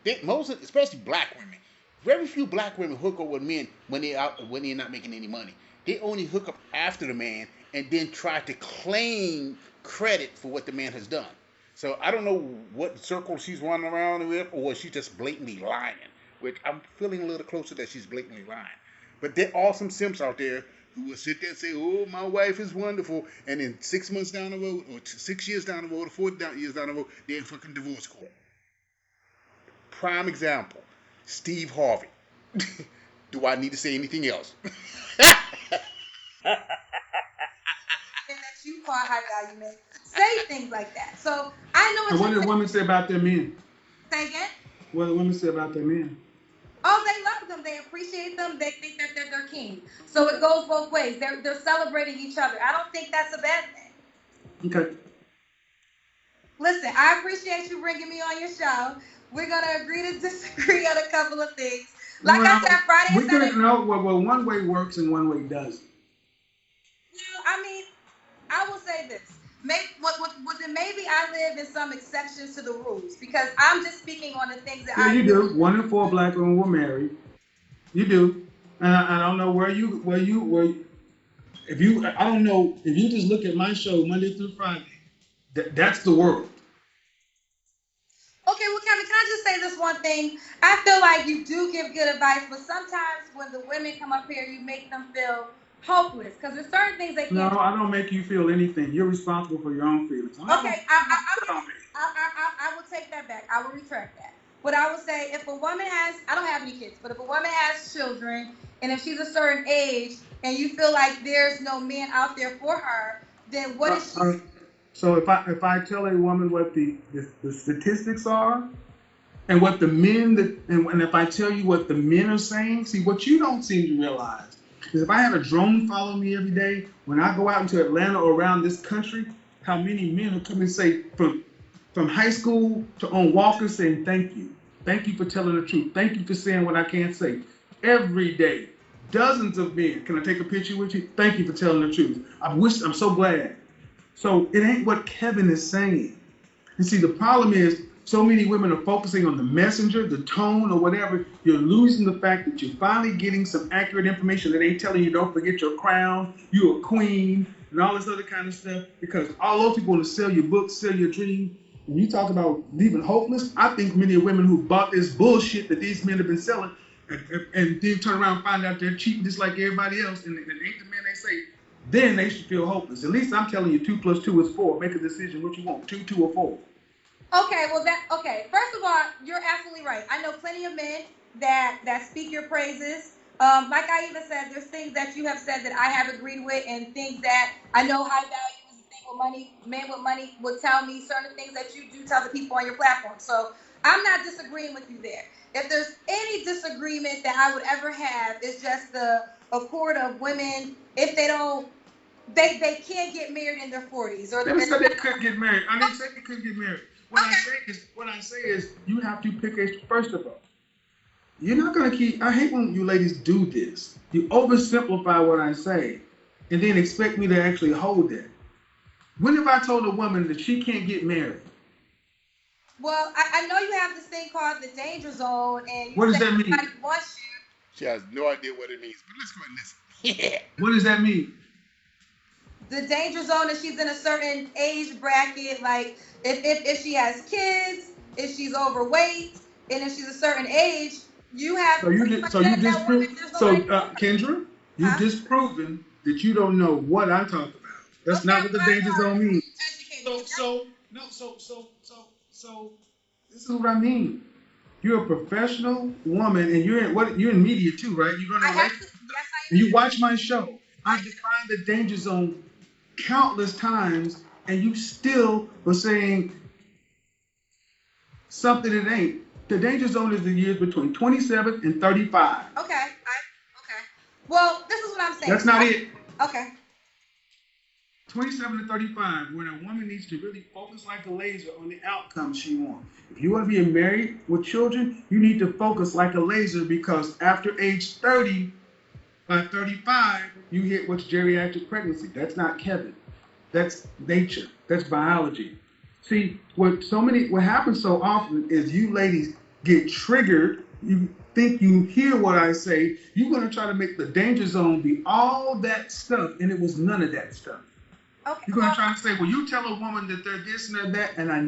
Especially black women. Very few black women hook up with men when they're not making any money. They only hook up after the man and then try to claim credit for what the man has done. So I don't know what circle she's running around with, or she's just blatantly lying, which I'm feeling a little closer that she's blatantly lying. But there are some simps out there who will sit there and say, oh, my wife is wonderful, and then 6 months down the road, or 6 years down the road, or 4 years down the road, they're in fucking divorce court. Prime example, Steve Harvey. Do I need to say anything else? That you call high value men say things like that. So I know. And what do the women say about their men? Say again. What do the women say about their men? Oh, they love them. They appreciate them. They think that they're their king. So it goes both ways. They're celebrating each other. I don't think that's a bad thing. Okay. Listen, I appreciate you bringing me on your show. We're gonna agree to disagree on a couple of things. Like I said, Friday and Saturday. Well, one way works and one way doesn't. I mean, I will say this. Maybe I live in some exceptions to the rules, because I'm just speaking on the things that I you do. 1 in 4 black women were married. You do. And I don't know where you I don't know if you just look at my show Monday through Friday. That's the world. Okay, well, Kendra, can I just say this one thing? I feel like you do give good advice, but sometimes when the women come up here, you make them feel hopeless, because there's certain things they can't. No, I don't make you feel anything. You're responsible for your own feelings. Okay, I will take that back. I will retract that. But I will say, if a woman has, I don't have any kids, but if a woman has children, and if she's a certain age, and you feel like there's no man out there for her, then what is she? So if I tell a woman what the statistics are, and what the men and if I tell you what the men are saying, see, what you don't seem to realize is if I had a drone follow me every day, when I go out into Atlanta or around this country, how many men will come and say from high school to on walkers saying thank you for telling the truth, thank you for saying what I can't say, every day, dozens of men. Can I take a picture with you? Thank you for telling the truth. I'm so glad. So it ain't what Kevin is saying. And see, the problem is so many women are focusing on the messenger, the tone, or whatever. You're losing the fact that you're finally getting some accurate information that ain't telling you don't forget your crown, you're a queen, and all this other kind of stuff. Because all those people want to sell your book, sell your dream. When you talk about leaving hopeless, I think many women who bought this bullshit that these men have been selling and then turn around and find out they're cheating just like everybody else, and it ain't the men they say, then they should feel hopeless. At least I'm telling you 2 + 2 is 4. Make a decision what you want, 2, 2, or 4. Okay, well First of all, you're absolutely right. I know plenty of men that speak your praises. Like I even said, there's things that you have said that I have agreed with, and things that I know high value is a thing with money. Men with money would tell me certain things that you do tell the people on your platform. So I'm not disagreeing with you there. If there's any disagreement that I would ever have, is just the accord of women if they don't they can't get married in their 40s or Never said they couldn't get married. I didn't say they couldn't get married. What I say is you have to pick a first of all. You're not gonna keep. I hate when you ladies do this. You oversimplify what I say, and then expect me to actually hold that. When have I told a woman that she can't get married? Well, I know you have this thing called the danger zone, and What you does say that mean? somebody wants you. She has no idea what it means, but let's go and listen. What does that mean? The danger zone is she's in a certain age bracket. Like if she has kids, if she's overweight, and if she's a certain age, you have. So you disprove. So Kendra, you've Huh? disproven that you don't know what I'm talking about. That's Okay, not what the danger zone means. educate me. So this is what I mean. You're a professional woman, and you're in media too, right? You're gonna Yes, I am. you watch my show. I defined the danger zone countless times, and you still were saying something it ain't. The danger zone is the years between 27 and 35. Okay. Well, this is what I'm saying. That's not it. Okay. 27 to 35, when a woman needs to really focus like a laser on the outcome she wants. If you want to be married with children, you need to focus like a laser, because after age 30, by 35, you hit what's geriatric pregnancy. That's not Kevin. That's nature. That's biology. See, what happens so often is you ladies get triggered. You think you hear what I say. You're going to try to make the danger zone be all that stuff, and it was none of that stuff. Okay. You're going to try to say, well, you tell a woman that they're this and they're that, and I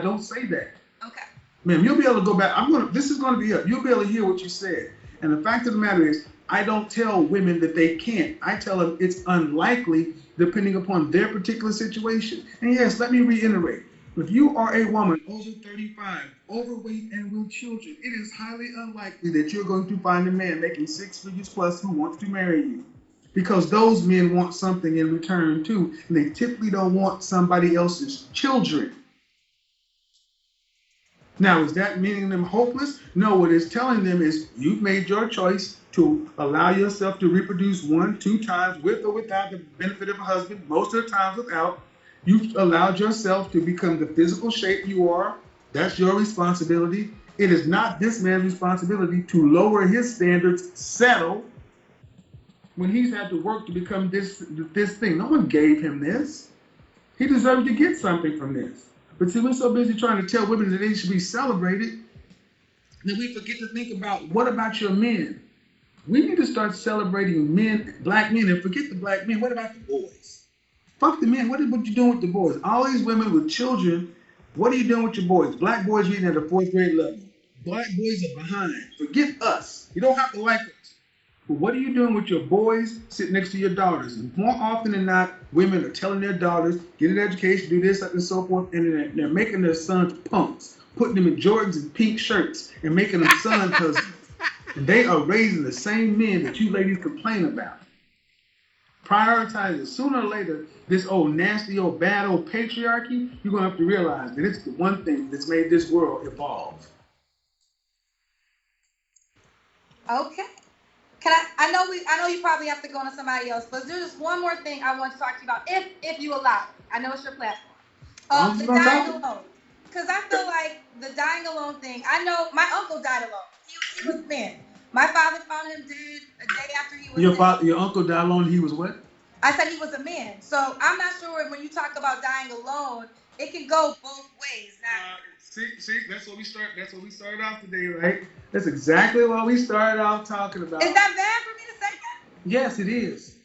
don't say that. Okay. Ma'am, you'll be able to go back. This is going to be up. You'll be able to hear what you said. And the fact of the matter is, I don't tell women that they can't. I tell them it's unlikely depending upon their particular situation. And yes, let me reiterate. If you are a woman over 35, overweight, and with children, it is highly unlikely that you're going to find a man making 6 figures plus who wants to marry you. Because those men want something in return too, and they typically don't want somebody else's children. Now, is that meaning them hopeless? No, what it's telling them is you've made your choice to allow yourself to reproduce 1-2 times with or without the benefit of a husband, most of the times without. You've allowed yourself to become the physical shape you are. That's your responsibility. It is not this man's responsibility to lower his standards, settle, when he's had to work to become this thing. No one gave him this. He deserved to get something from this. But see, we're so busy trying to tell women that they should be celebrated that we forget to think about, what about your men? We need to start celebrating men, black men, and forget the black men. What about the boys? Fuck the men. What you doing with the boys? All these women with children, what are you doing with your boys? Black boys reading at a 4th grade level. Black boys are behind. Forget us. You don't have to like us. But what are you doing with your boys sitting next to your daughters? And more often than not, women are telling their daughters, get an education, do this, and so forth, and they're making their sons punks, putting them in Jordans and pink shirts, and making them son cousins. And they are raising the same men that you ladies complain about. Prioritize it. Sooner or later, this old nasty, old bad, old patriarchy, you're going to have to realize that it's the one thing that's made this world evolve. Okay. I know you probably have to go on to somebody else, but there's just one more thing I want to talk to you about, if you allow it. I know it's your platform. The dying alone. Because I feel like the dying alone thing, I know my uncle died alone. He was a man. My father found him dead a day after he was dead. Your uncle died alone, he was what? I said he was a man. So I'm not sure when you talk about dying alone, it can go both ways. Now, see, that's what we started off today, right? That's exactly what we started off talking about. Is that bad for me to say that? Yes, it is.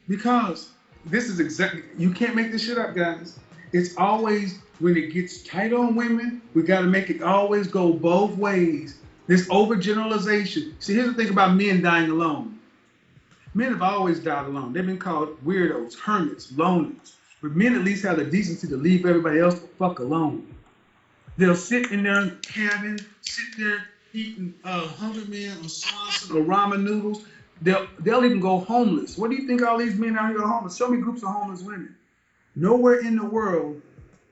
Because this is exactly, you can't make this shit up, guys. It's always, when it gets tight on women, we got to make it always go both ways. This overgeneralization. See, here's the thing about men dying alone. Men have always died alone. They've been called weirdos, hermits, loners. But men at least have the decency to leave everybody else the fuck alone. They'll sit in their cabin, sit there eating Hungry Man or sauce or ramen noodles. They'll even go homeless. What do you think all these men out here are homeless? Show me groups of homeless women. Nowhere in the world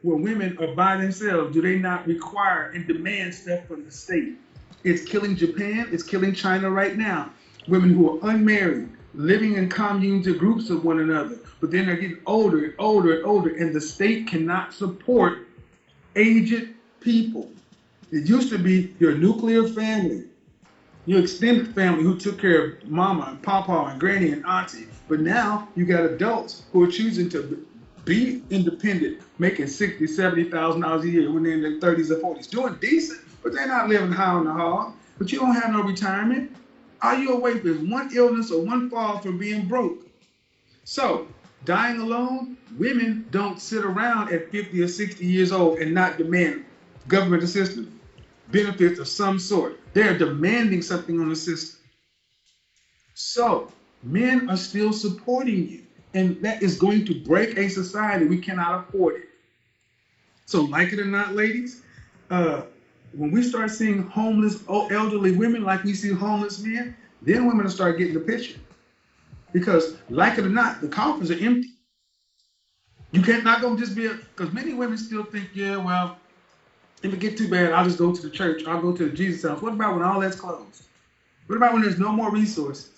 where women are by themselves do they not require and demand stuff from the state. It's killing Japan. It's killing China right now. Women who are unmarried, living in communes or groups of one another, but then they're getting older and older and older, and the state cannot support aged people. It used to be your nuclear family, your extended family who took care of mama and papa and granny and auntie. But now you got adults who are choosing to be independent, making $60,000, $70,000 a year when they're in their 30s or 40s, doing decent, but they're not living high on the hog. But you don't have no retirement. All you away with one illness or one fall from being broke. So, dying alone, women don't sit around at 50 or 60 years old and not demand government assistance, benefits of some sort. They're demanding something on the system. So, men are still supporting you. And that is going to break a society. We cannot afford it. So, like it or not, ladies, when we start seeing homeless, elderly women like we see homeless men, then women will start getting the picture. Because, like it or not, the coffins are empty. You can't not gonna just be because many women still think, yeah, well, if it get too bad, I'll just go to the church. I'll go to the Jesus house. What about when all that's closed? What about when there's no more resources?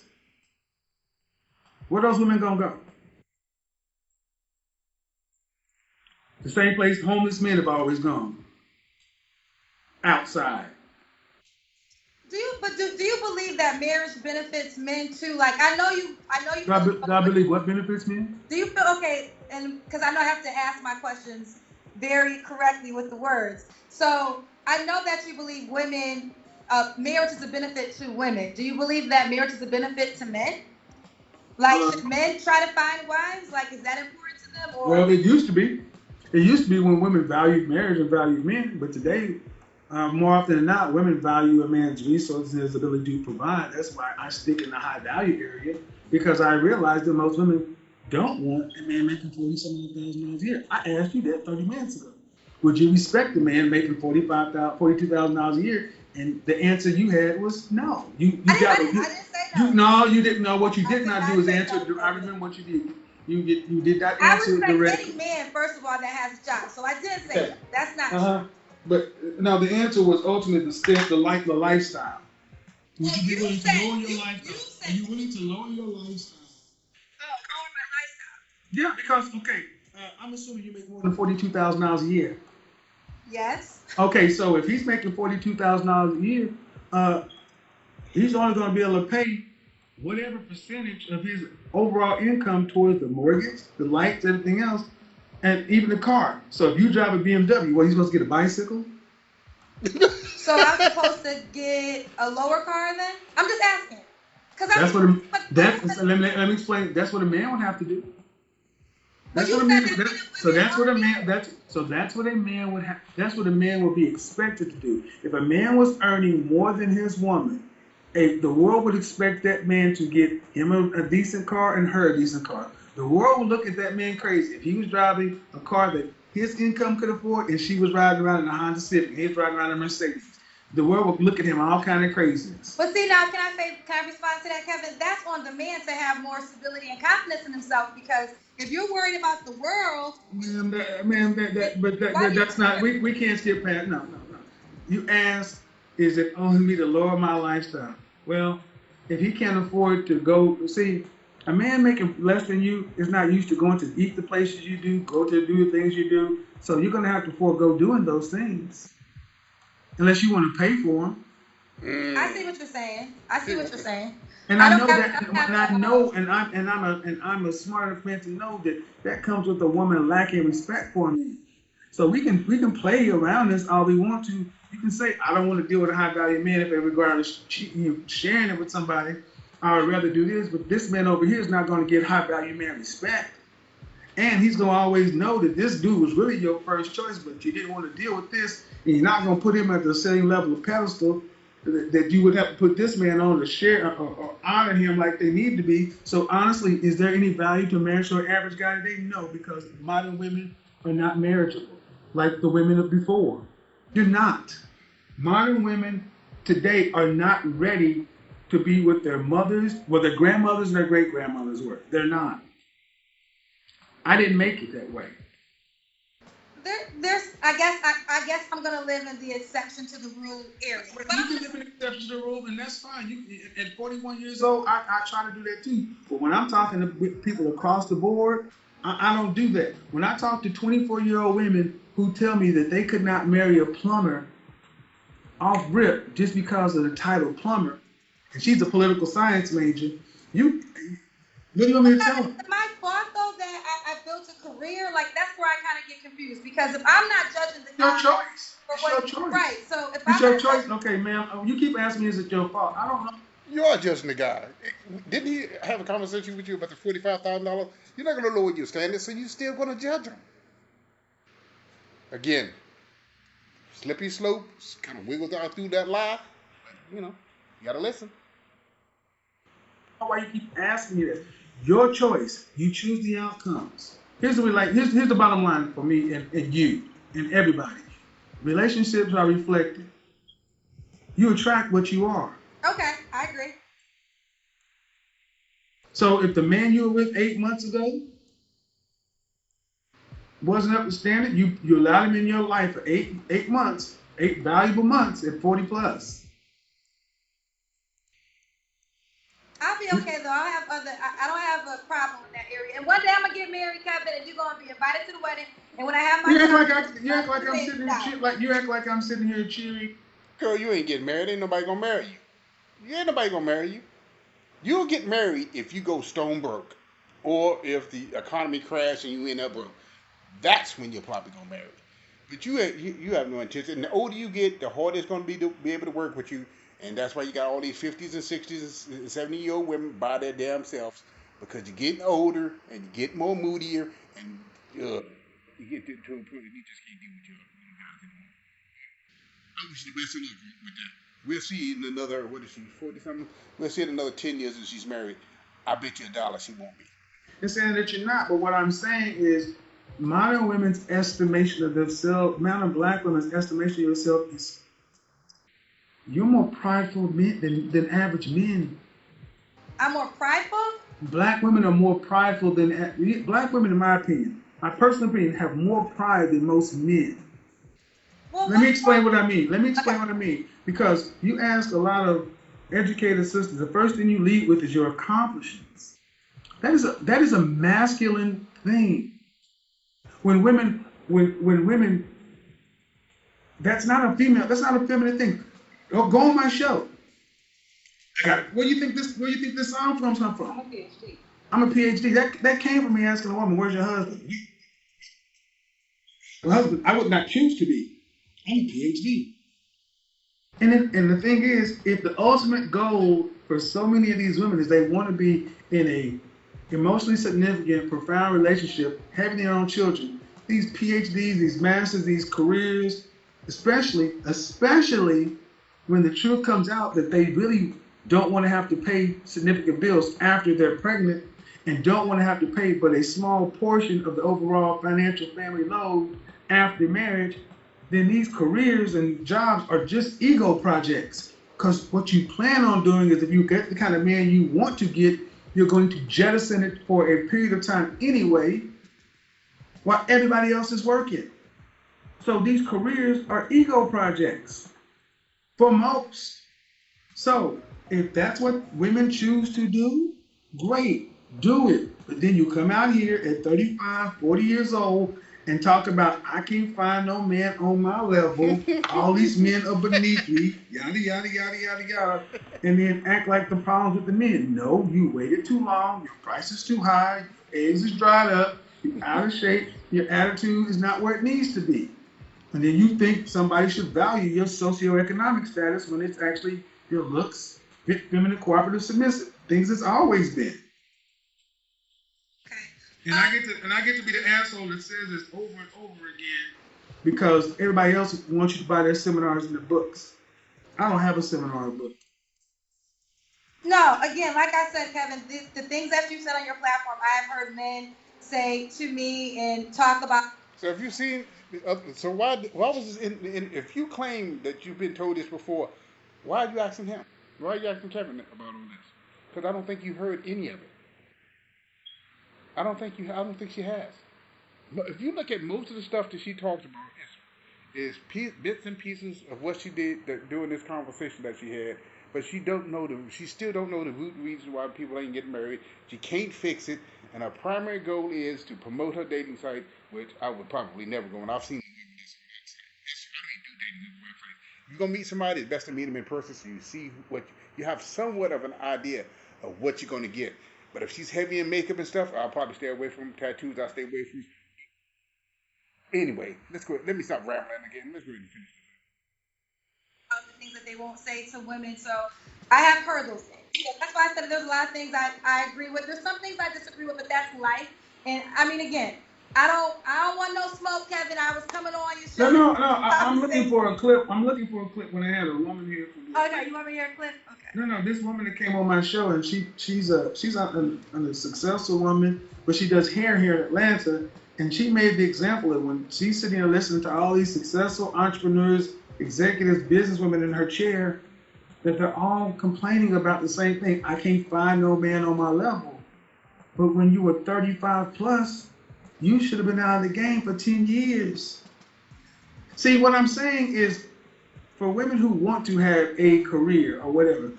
Where are those women gonna go? The same place homeless men have always gone. Outside. Do you believe that marriage benefits men too? Like I know you. Do I believe what benefits men? Do you feel okay? And because I know I have to ask my questions very correctly with the words. So I know that you believe women, marriage is a benefit to women. Do you believe that marriage is a benefit to men? Like should men try to find wives? Like is that important to them? Or? Well, it used to be. It used to be when women valued marriage and valued men, but today, more often than not, women value a man's resources and his ability to provide. That's why I stick in the high value area, because I realize that most women don't want a man making $40,000 a year. I asked you that 30 minutes ago. Would you respect a man making $42,000 a year? And the answer you had was no. I didn't say no. No, you didn't know. What you did not do is answer. I remember what you did. You did not answer directly. I respect any man, first of all, that has a job. So I did say that. That's not true. But now the answer was ultimately the lifestyle. Would you be willing to lower your lifestyle? Are you willing to lower your lifestyle? Oh, lower my lifestyle. Yeah, because I'm assuming you make more than $42,000 a year. Yes. Okay, so if he's making $42,000 a year, he's only going to be able to pay whatever percentage of his overall income towards the mortgage, the lights, everything else, and even the car. So if you drive a BMW, he's supposed to get a bicycle? So I'm supposed to get a lower car then? I'm just asking. Let me explain. That's what a man would have to do. That's what a man would be expected to do. If a man was earning more than his woman, the world would expect that man to get him a decent car and her a decent car. The world would look at that man crazy if he was driving a car that his income could afford and she was riding around in a Honda Civic and he was riding around in a Mercedes. The world would look at him all kind of craziness. But see now, can I respond to that, Kevin? That's on the man to have more stability and confidence in himself, because if you're worried about the world, that's not. We can't skip past. No. You asked, is it only me to lower my lifestyle? Well, if he can't afford to go, see, a man making less than you is not used to going to eat the places you do, go to do the things you do. So you're gonna have to forego doing those things, unless you want to pay for them. I see what you're saying. And I'm a smart enough man to know that comes with a woman lacking respect for me. So we can play around this all we want to. You can say, I don't want to deal with a high value man if it regards sharing it with somebody. I would rather do this, but this man over here is not going to get high value man respect. And he's going to always know that this dude was really your first choice, but you didn't want to deal with this, and you're not going to put him at the same level of pedestal that you would have to put this man on to share or honor him like they need to be. So honestly, is there any value to marriage for an average guy today? No, because modern women are not marriageable like the women of before. You're not. Modern women today are not ready to be with their mothers, well, their grandmothers and their great grandmothers were. They're not. I didn't make it that way. I guess I'm gonna live in the exception to the rule area. But you can live in exception to the rule, and that's fine. At 41 years old, I try to do that too. But when I'm talking to people across the board, I don't do that. When I talk to 24-year-old women who tell me that they could not marry a plumber off rip just because of the title plumber, and she's a political science major, what do you want me to tell them? My fault though that I built a career, like that's where I kind of get confused because if I'm not judging the Your guy choice. for It's what your choice. right, so if It's I'm your not choice. Okay, ma'am. You keep asking me, is it your fault? I don't know. You are judging the guy. Didn't he have a conversation with you about the $45,000? You're not going to know where you're standing, so you're still going to judge him. Again, slippery slope, kind of wiggles out through that lie. But, you got to listen. Why you keep asking me that? Your choice. You choose the outcomes. Here's the bottom line for me and you and everybody. Relationships are reflected. You attract what you are. Okay, I agree. So if the man you were with 8 months ago wasn't up to standard, you allowed him in your life for eight months, 8 valuable months at 40 plus. I'll be okay though. I don't have a problem in that area. And one day I'm gonna get married, Kevin, and you're gonna be invited to the wedding. And when I have my You act like I'm sitting here cheering. Girl, you ain't getting married. Ain't nobody going to marry you. Ain't nobody going to marry you. You'll get married if you go stone broke or if the economy crashes and you end up broke. That's when you're probably going to marry. But you have no intention. And the older you get, the harder it's going to be able to work with you. And that's why you got all these 50s and 60s and 70-year-old women by their damn selves because you're getting older and you get more moodier and you get to a point where you just can't deal with your guys anymore. I wish you the best of luck with that. We'll see in another, what is she, 40 something? We'll see in another 10 years if she's married. I bet you $1 she won't be. It's saying that you're not, but what I'm saying is modern women's estimation of themselves, modern black women's estimation of yourself is you're more prideful than average men. I'm more prideful? Black women are more prideful than black women, in my opinion. My personal opinion, have more pride than most men. Well, Let me explain what I mean. Because you ask a lot of educated sisters, the first thing you lead with is your accomplishments. That is a masculine thing. When women, that's not a feminine thing. Go on my show. Where do you think this song comes from? I'm a PhD. I'm a PhD. That came from me asking a woman, "Where's your husband?" Well, husband, I would not choose to be. I'm a PhD. And the thing is, if the ultimate goal for so many of these women is they want to be in a emotionally significant, profound relationship, having their own children, these PhDs, these masters, these careers, especially when the truth comes out that they really don't want to have to pay significant bills after they're pregnant and don't want to have to pay but a small portion of the overall financial family load after marriage, then these careers and jobs are just ego projects. Because what you plan on doing is if you get the kind of man you want to get, you're going to jettison it for a period of time anyway, while everybody else is working. So these careers are ego projects for most. So if that's what women choose to do, great, do it. But then you come out here at 35, 40 years old and talk about, I can't find no man on my level. All these men are beneath me, yada, yada, yada, yada, yada. And then act like the problems with the men. No, you waited too long. Your price is too high. Your eggs is dried up. You're out of shape. Your attitude is not where it needs to be. And then you think somebody should value your socioeconomic status when it's actually your looks, fit, feminine, cooperative, submissive. Things it's always been. And I get to be the asshole that says this over and over again because everybody else wants you to buy their seminars and their books. I don't have a seminar or book. No, again, like I said, Kevin, the things that you said on your platform, I have heard men say to me and talk about. So have you seen So why was this if you claim that you've been told this before, why are you asking him? Why are you asking Kevin about all this? Because I don't think you heard any of it. I don't think she has. But if you look at most of the stuff that she talks about, bits and pieces of what she did during this conversation that she had. But she still don't know the root reason why people ain't getting married. She can't fix it, and her primary goal is to promote her dating site, which I would probably never go on. I've seen women that's how do you do dating on websites? You're gonna meet somebody, it's best to meet them in person so you see what you have somewhat of an idea of what you're gonna get. But if she's heavy in makeup and stuff, I'll probably stay away from tattoos. I'll stay away from. Anyway, let's go. Let me stop rambling again. Let's go ahead and finish The things that they won't say to women. So I have heard those things. So that's why I said there's a lot of things I agree with. There's some things I disagree with, but that's life. And I mean, again, I don't want no smoke, Kevin. I was coming on your show. No. I'm looking for a clip. I'm looking for a clip when I had a woman here from. Okay, you want me to hear a clip? Okay. No. This woman that came on my show, and she's a successful woman, but she does hair here in Atlanta, and she made the example of when she's sitting there listening to all these successful entrepreneurs, executives, businesswomen in her chair, that they're all complaining about the same thing. I can't find no man on my level. But when you were 35 plus, you should have been out of the game for 10 years. See, what I'm saying is, for women who want to have a career or whatever,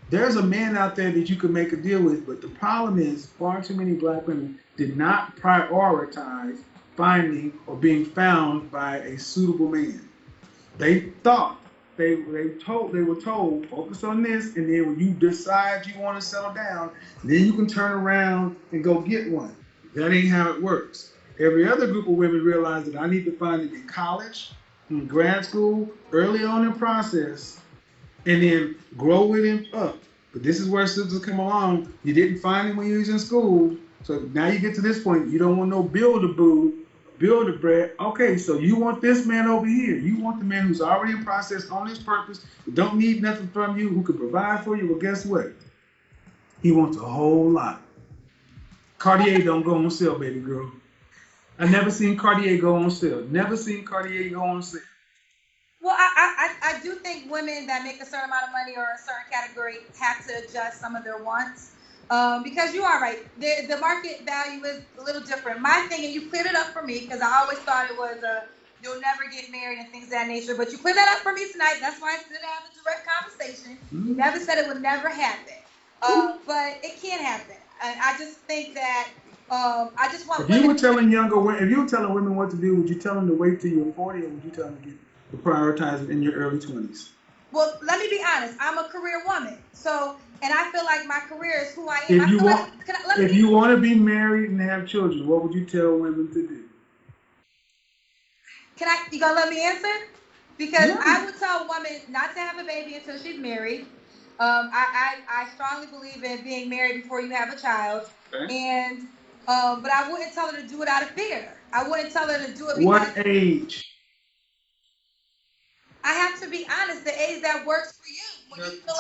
there's a man out there that you can make a deal with, but the problem is far too many black women did not prioritize finding or being found by a suitable man. They thought, they were told, focus on this, and then when you decide you want to settle down, then you can turn around and go get one. That ain't how it works. Every other group of women realize that I need to find it in college, in grad school, early on in process, and then grow with him up. But this is where sisters come along. You didn't find him when you was in school, so now you get to this point. You don't want no build-a-boo, build-a-bread. Okay, so you want this man over here. You want the man who's already in process on his purpose, who don't need nothing from you, who can provide for you. Well, guess what? He wants a whole lot. Cartier don't go on sale, baby girl. I never seen Cartier go on sale. Never seen Cartier go on sale. Well, I do think women that make a certain amount of money or a certain category have to adjust some of their wants. Because you are right. The market value is a little different. My thing, and you cleared it up for me, because I always thought it was you'll never get married and things of that nature. But you cleared that up for me tonight. That's why I still have a direct conversation. You never said it would never happen. But it can happen. I just think that I just want. If you were telling women what to do, would you tell them to wait till you're 40, or would you tell them to prioritize it in your early 20s? Well, let me be honest. I'm a career woman, and I feel like my career is who I am. If you want to be married and have children, what would you tell women to do? You gonna let me answer? Because yeah. I would tell a woman not to have a baby until she's married. I strongly believe in being married before you have a child, and but I wouldn't tell her to do it out of fear. I wouldn't tell her to do it because. What age? I have to be honest. The age that works for you. When you feel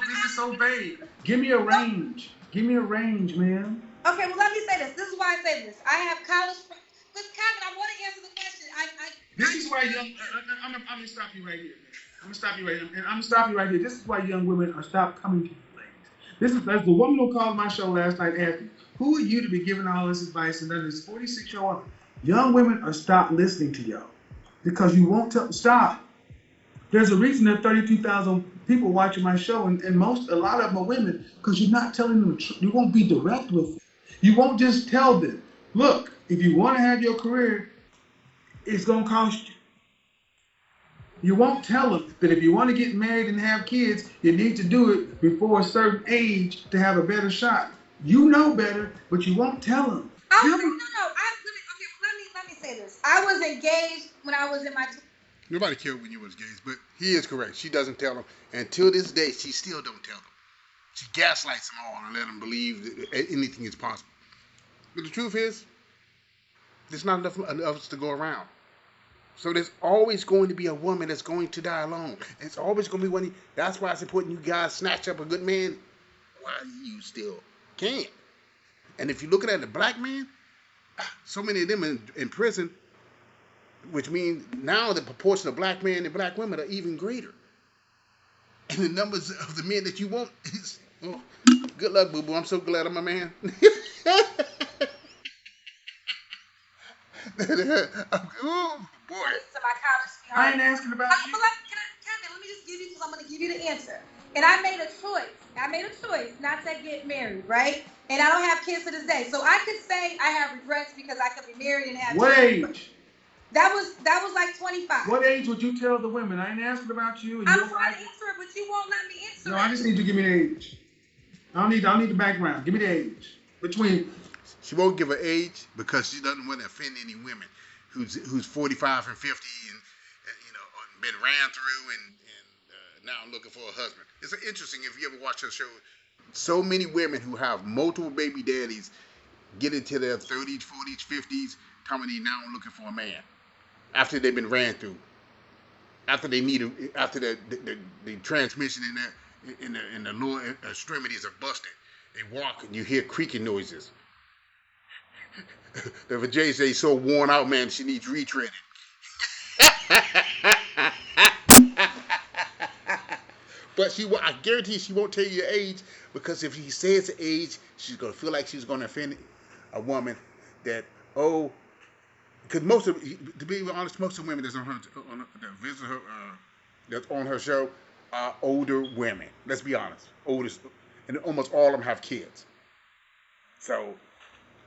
this is so vague. Give me a range. Give me a range, man. Okay, well, let me say this. This is why I say this. I have college friends. But Kevin, I want to answer the question. This is why I'm gonna stop you right here. I'm gonna stop you right here. This is why young women are stopped coming to you ladies. That's the woman who called my show last night asked me, who are you to be giving all this advice? And then this 46-year-old woman. Young women are stopped listening to y'all because you won't stop. There's a reason there are 32,000 people watching my show, and a lot of them are women, because you're not telling them the truth. You won't be direct with them. You won't just tell them, look, if you want to have your career, it's going to cost you. You won't tell them that if you want to get married and have kids, you need to do it before a certain age to have a better shot. You know better, but you won't tell them. Let me say this. I was engaged when I was in my. Nobody cared when you was engaged, but he is correct. She doesn't tell them. And till this day, she still don't tell them. She gaslights them all and let them believe that anything is possible. But the truth is, there's not enough of us to go around. So there's always going to be a woman that's going to die alone. It's always going to be one. That's why it's important you guys snatch up a good man while you still can. And if you're looking at the black man, So many of them in prison, which means now the proportion of black men and black women are even greater. And the numbers of the men that you want is, oh, good luck, boo boo. I'm so glad I'm a man. Oh boy. Listen to my college I sweetheart. ain't asking about you. Kevin, let me just give you, because I'm going to give you the answer. And I made a choice. Not to get married, right? And I don't have kids to this day. So I could say I have regrets because I could be married and have What children. age? That was like 25. What age would you tell the women? I ain't asking about you. And I'm your trying life. to answer it, but you won't let me answer No, it. I just need you to give me the age. I don't need the background. Give me the age. Between. She won't give an age because she doesn't want to offend any women who's 45 and 50 and you know been ran through and now looking for a husband. It's interesting if you ever watch her show. So many women who have multiple baby daddies get into their 30s, 40s, 50s, coming in now looking for a man after they've been ran through, after they need after the transmission in the lower extremities are busted. They walk and you hear creaking noises. The vajayjay is so worn out, man, she needs retreading. But I guarantee she won't tell you your age, because if she says the age, she's gonna feel like she's gonna offend a woman that, oh, because to be honest, most of the women that's that visit her, that's on her show, are older women. Let's be honest, oldest, and almost all of them have kids. So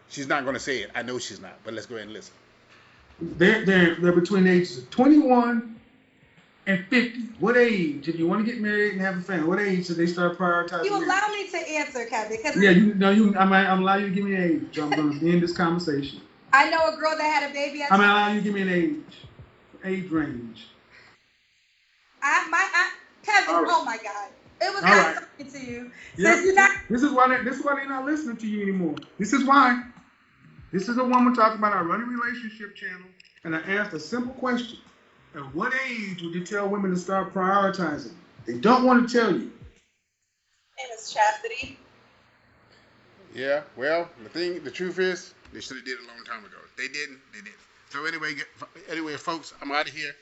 she's not gonna say it. I know she's not. But let's go ahead and listen. They're between the ages of 21 and 50. What age, if you want to get married and have a family, what age should they start prioritizing? You allow me to answer, Kevin. Yeah, I'm allowing you to give me an age. So I'm going to end this conversation. I know a girl that had a baby at I'm allowing you to give me an age range. Kevin, All right. Oh my God. It was All nice right. talking to you. Yep. This is why they're not listening to you anymore. This is why. This is a woman talking about our running relationship channel, and I asked a simple question. At what age would you tell women to start prioritizing? They don't want to tell you. And it's chastity. Yeah, well, the truth is, they should have did it a long time ago. They didn't. So anyway, folks, I'm out of here.